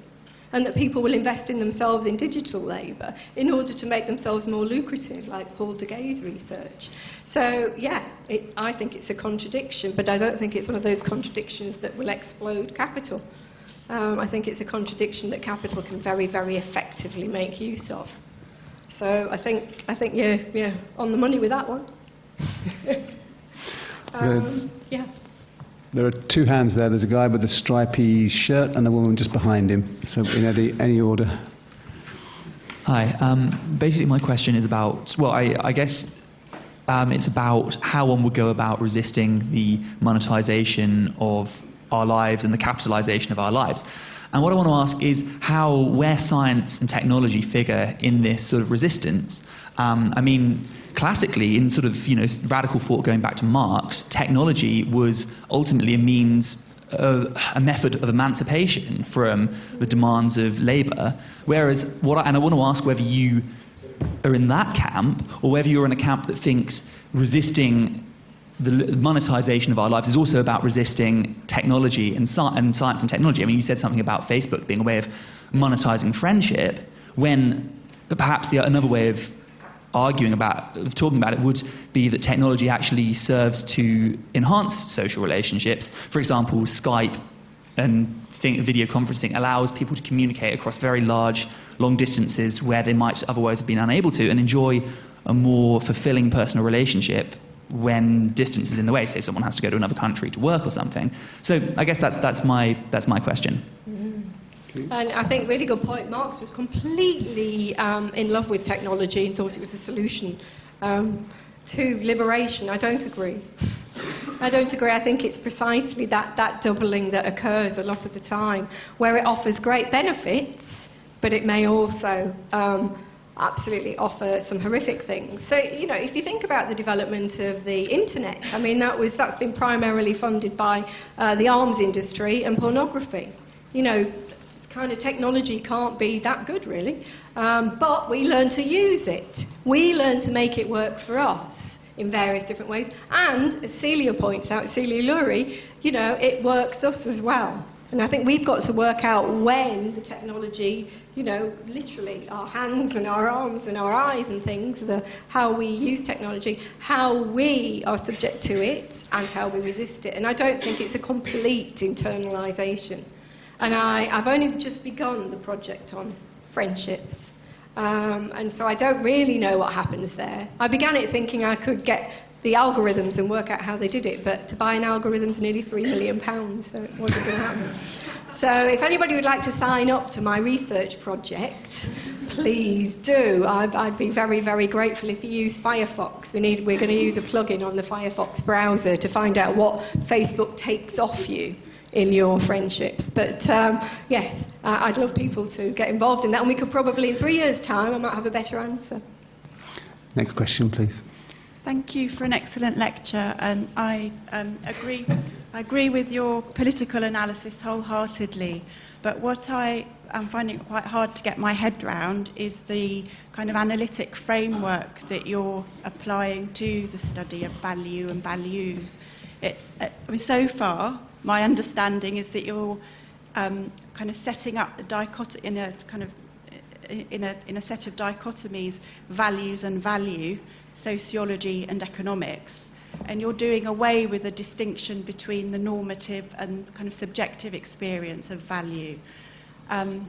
and that people will invest in themselves in digital labour in order to make themselves more lucrative, like Paul Degay's research. So, yeah, I think it's a contradiction, but I don't think it's one of those contradictions that will explode capital. I think it's a contradiction that capital can very, very effectively make use of. So I think you're on the money with that one. Yeah. There are two hands there. There's a guy with a stripy shirt and a woman just behind him. So in any order. Hi. Basically, my question is about, well, I guess it's about how one would go about resisting the monetization of our lives and the capitalization of our lives. And what I want to ask is where science and technology figure in this sort of resistance. I mean, classically, in sort of, you know, radical thought going back to Marx, technology was ultimately a method of emancipation from the demands of labour. Whereas, and I want to ask whether you are in that camp, or whether you're in a camp that thinks resisting the monetization of our lives is also about resisting technology and science and technology. I mean, you said something about Facebook being a way of monetizing friendship, when perhaps another way of talking about it would be that technology actually serves to enhance social relationships. For example, Skype and video conferencing allows people to communicate across very long distances where they might otherwise have been unable to, and enjoy a more fulfilling personal relationship when distance is in the way. Say someone has to go to another country to work or something. So I guess that's my question. And I think really good point. Marx was completely in love with technology and thought it was the solution to liberation. I don't agree. I think it's precisely that doubling that occurs a lot of the time, where it offers great benefits, but it may also absolutely offer some horrific things. So, you know, if you think about the development of the internet, I mean, that's been primarily funded by the arms industry and pornography. You know, kind of technology can't be that good, really. But we learn to use it. We learn to make it work for us in various different ways. And, as Celia points out, Celia Lurie, you know, it works us as well. And I think we've got to work out when the technology, you know, literally our hands and our arms and our eyes and things, how we use technology, how we are subject to it and how we resist it. And I don't think it's a complete internalisation. And I've only just begun the project on friendships. And so I don't really know what happens there. I began it thinking I could get the algorithms and work out how they did it, but to buy an algorithm is nearly £3 million, so it wasn't going to happen. So if anybody would like to sign up to my research project, please do. I'd be very, very grateful if you use Firefox. We're going to use a plugin on the Firefox browser to find out what Facebook takes off you in your friendships. But yes, I'd love people to get involved in that, and we could probably, in 3 years' time, I might have a better answer. Next question, please. Thank you for an excellent lecture, and I agree with your political analysis wholeheartedly. But what I am finding quite hard to get my head around is the kind of analytic framework that you're applying to the study of value and values. So far, my understanding is that you're kind of setting up the in a set of dichotomies, values and value, sociology and economics, and you're doing away with the distinction between the normative and kind of subjective experience of value. And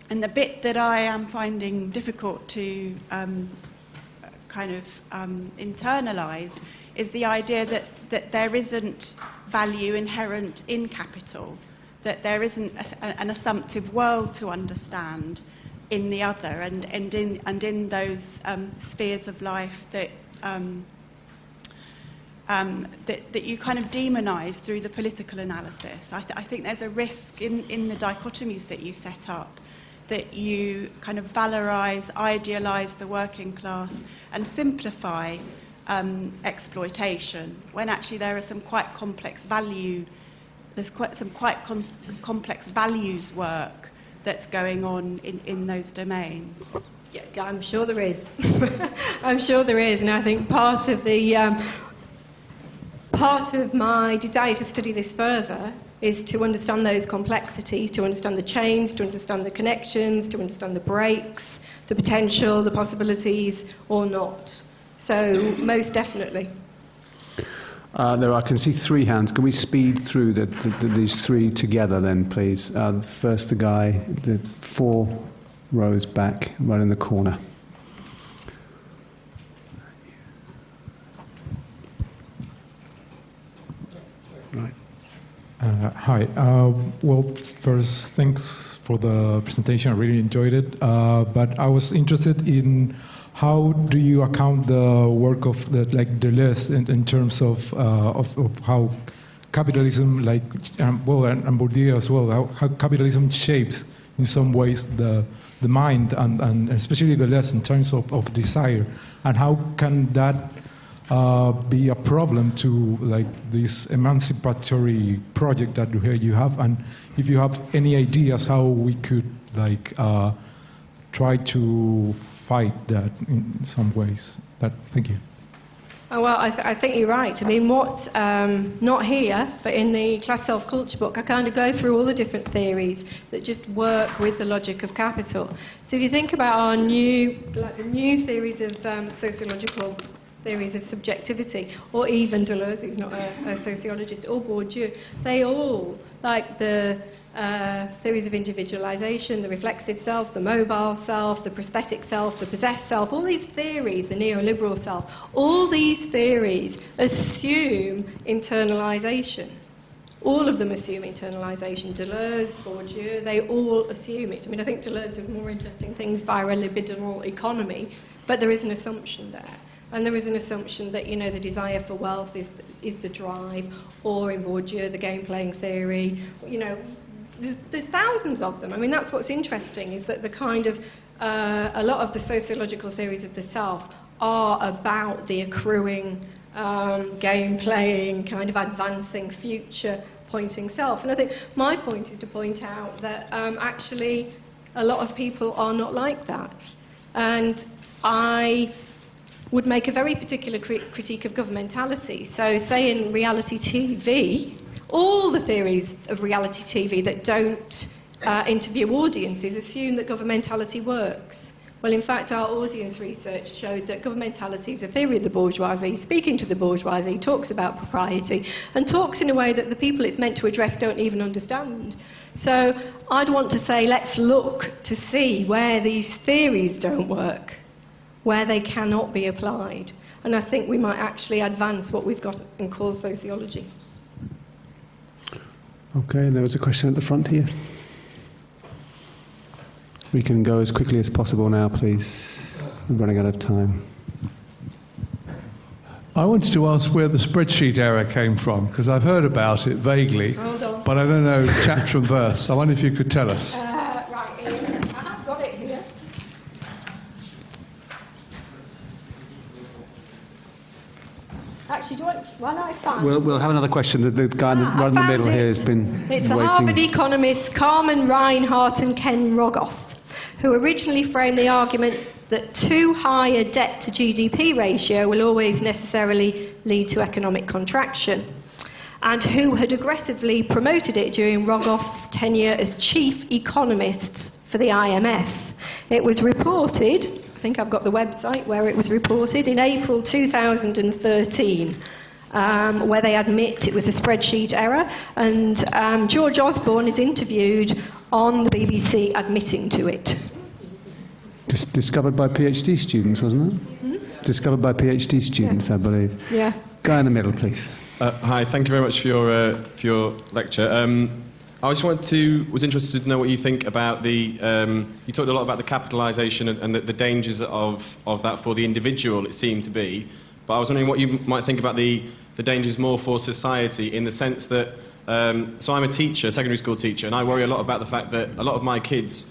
the bit that I am finding difficult to internalise is the idea that there isn't value inherent in capital, that there isn't an assumptive world to understand in the other, and in those spheres of life that you kind of demonise through the political analysis. I think there's a risk in the dichotomies that you set up, that you kind of valorise, idealise the working class and simplify exploitation, when actually there are some quite complex complex values work that's going on in those domains. Yeah, I'm sure there is. I'm sure there is, and I think part of my desire to study this further is to understand those complexities, to understand the chains, to understand the connections, to understand the breaks, the potential, the possibilities, or not. So, most definitely. I can see 3 hands. Can we speed through these 3 together then, please? First, the guy, the 4 rows back, right in the corner. Right. Hi. Well, first, thanks for the presentation. I really enjoyed it. But I was interested in how do you account the work of Deleuze in terms of how capitalism, and Bourdieu as well, how capitalism shapes in some ways the mind and especially Deleuze in terms of desire, and how can that be a problem to this emancipatory project that you have, and if you have any ideas how we could try to fight that in some ways. Thank you. Oh, well, I think you're right. I mean, not here, but in the Class Self-Culture book, I kind of go through all the different theories that just work with the logic of capital. So if you think about the new series of sociological theories of subjectivity, or even Deleuze, who's not a sociologist, or Bourdieu, they all, like the theories of individualization, the reflexive self, the mobile self, the prosthetic self, the possessed self, all these theories, the neoliberal self, all these theories assume internalization. All of them assume internalization. Deleuze, Bourdieu, they all assume it. I mean, I think Deleuze does more interesting things via a liberal economy, but there is an assumption there. And there is an assumption that, the desire for wealth is the drive, or in Bourdieu, the game-playing theory. There's thousands of them. I mean, that's what's interesting, is that the kind of, a lot of the sociological theories of the self are about the accruing, game-playing, kind of advancing, future-pointing self. And I think my point is to point out that actually a lot of people are not like that. And I would make a very particular critique of governmentality. So, say in reality TV, all the theories of reality TV that don't interview audiences assume that governmentality works. Well, in fact, our audience research showed that governmentality is a theory of the bourgeoisie, speaking to the bourgeoisie, talks about propriety, and talks in a way that the people it's meant to address don't even understand. So, I'd want to say, let's look to see where these theories don't work, where they cannot be applied. And I think we might actually advance what we've got and call sociology. Okay, there was a question at the front here. We can go as quickly as possible now, please. We're running out of time. I wanted to ask where the spreadsheet error came from, because I've heard about it vaguely, but I don't know chapter and verse. I wonder if you could tell us. Right, Ian, I have got it here. Actually, while I find... We'll have another question. The guy right in the middle here has been It's waiting. the Harvard economists Carmen Reinhardt and Ken Rogoff, who originally framed the argument that too high a debt to GDP ratio will always necessarily lead to economic contraction, and who had aggressively promoted it during Rogoff's tenure as chief economist for the IMF. It was reported, I think I've got the website where it was reported, in April 2013, where they admit it was a spreadsheet error, and George Osborne is interviewed on the BBC admitting to it. Discovered by PhD students, wasn't it? Hmm? Discovered by PhD students, Yeah. I believe. Yeah. Guy in the middle, please. Hi, thank you very much for your lecture. I just was interested to know what you think about you talked a lot about the capitalisation and the dangers of that for the individual, it seemed to be. But I was wondering what you might think about the dangers more for society, in the sense that, so I'm a teacher, secondary school teacher, and I worry a lot about the fact that a lot of my kids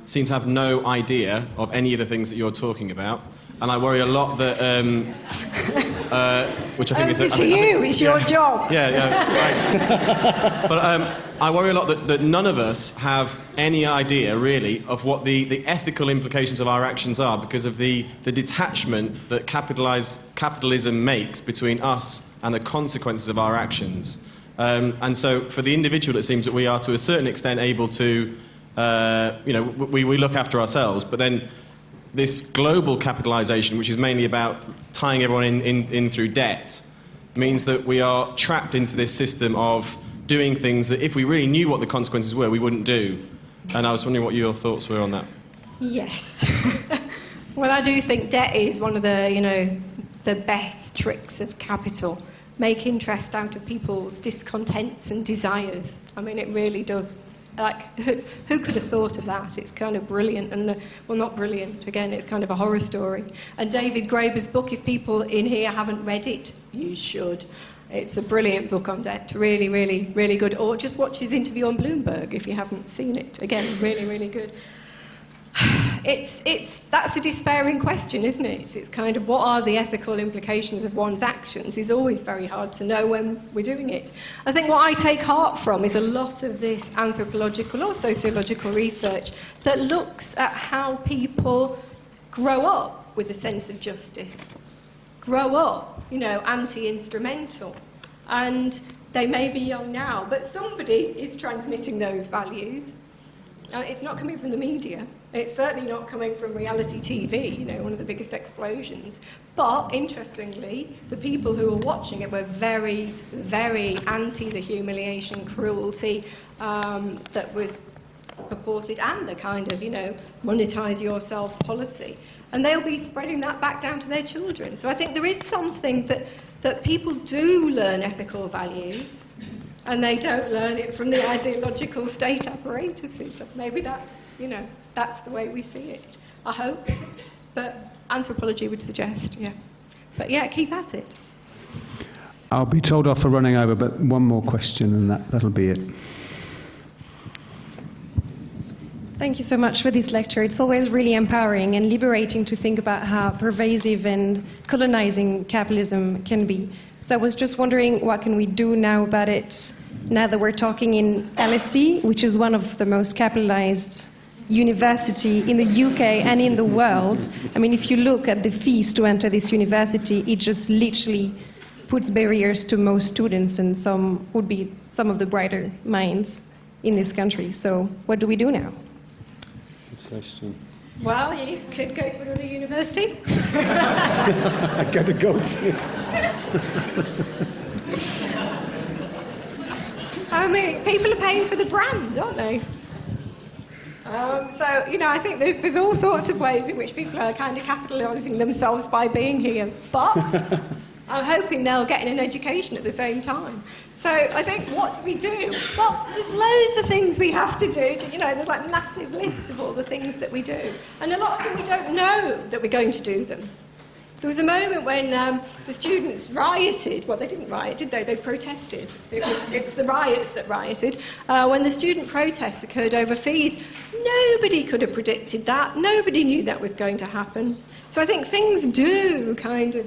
seem to have no idea of any of the things that you're talking about. And I worry a lot that, which I think is... It's your job. Right. But I worry a lot that none of us have any idea, really, of what the ethical implications of our actions are, because of the detachment that capitalism makes between us and the consequences of our actions. And so for the individual, it seems that we are, to a certain extent, able to... we look after ourselves, but then this global capitalisation, which is mainly about tying everyone in through debt, means that we are trapped into this system of doing things that, if we really knew what the consequences were, we wouldn't do. And I was wondering what your thoughts were on that. Yes. Well, I do think debt is one of the best tricks of capital. Make interest out of people's discontents and desires. I mean, it really does. Like, who could have thought of that? It's kind of brilliant, and well, not brilliant. Again, it's kind of a horror story. And David Graeber's book, if people in here haven't read it, you should. It's a brilliant book on debt. Really, really, really good. Or just watch his interview on Bloomberg if you haven't seen it. Again, really, really good. That's a despairing question, isn't it? It's kind of, what are the ethical implications of one's actions is always very hard to know when we're doing it. I think what I take heart from is a lot of this anthropological or sociological research that looks at how people grow up with a sense of justice, grow up, anti-instrumental. And they may be young now, but somebody is transmitting those values. It's not coming from the media. It's certainly not coming from reality TV, one of the biggest explosions. But, interestingly, the people who were watching it were very, very anti the humiliation, cruelty that was purported, and the kind of, monetize yourself policy. And they'll be spreading that back down to their children. So I think there is something that people do learn ethical values, and they don't learn it from the ideological state apparatuses. So maybe that's the way we see it. I hope. But anthropology would suggest, yeah. But yeah, keep at it. I'll be told off for running over, but one more question and that'll be it. Thank you so much for this lecture. It's always really empowering and liberating to think about how pervasive and colonizing capitalism can be. So I was just wondering, what can we do now about it, now that we're talking in LSE, which is one of the most capitalized university in the UK and in the world. I mean, if you look at the fees to enter this university, it just literally puts barriers to most students, and some would be some of the brighter minds in this country. So what do we do now? Good question. Well, you could go to another university. I go to Goldsmiths. I mean, people are paying for the brand, aren't they? So, I think there's all sorts of ways in which people are kind of capitalising themselves by being here. But I'm hoping they'll get an education at the same time. So I think, what do we do? Well, there's loads of things we have to do. There's like massive lists of all the things that we do. And a lot of them we don't know that we're going to do them. There was a moment when the students rioted. Well, they didn't riot, did they? They protested. It was the riots that rioted. When the student protests occurred over fees, nobody could have predicted that. Nobody knew that was going to happen. So I think things do kind of,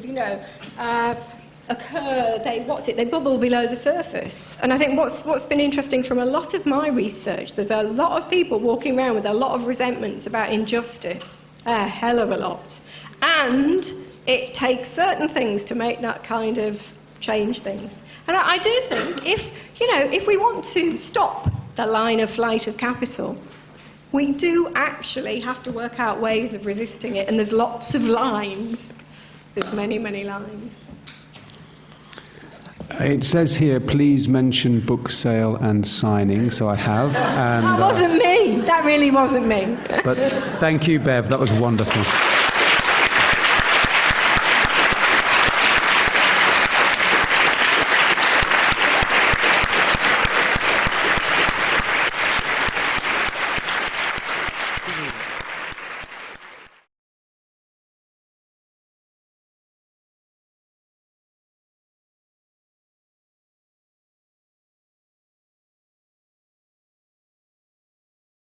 occur, they bubble below the surface. And I think what's been interesting from a lot of my research, there's a lot of people walking around with a lot of resentments about injustice, a hell of a lot. And it takes certain things to make that kind of change things. And I do think if we want to stop the line of flight of capital, we do actually have to work out ways of resisting it, and there's lots of lines. There's many, many lines. It says here, please mention book sale and signing, so I have. And, that wasn't me. That really wasn't me. But thank you, Bev. That was wonderful.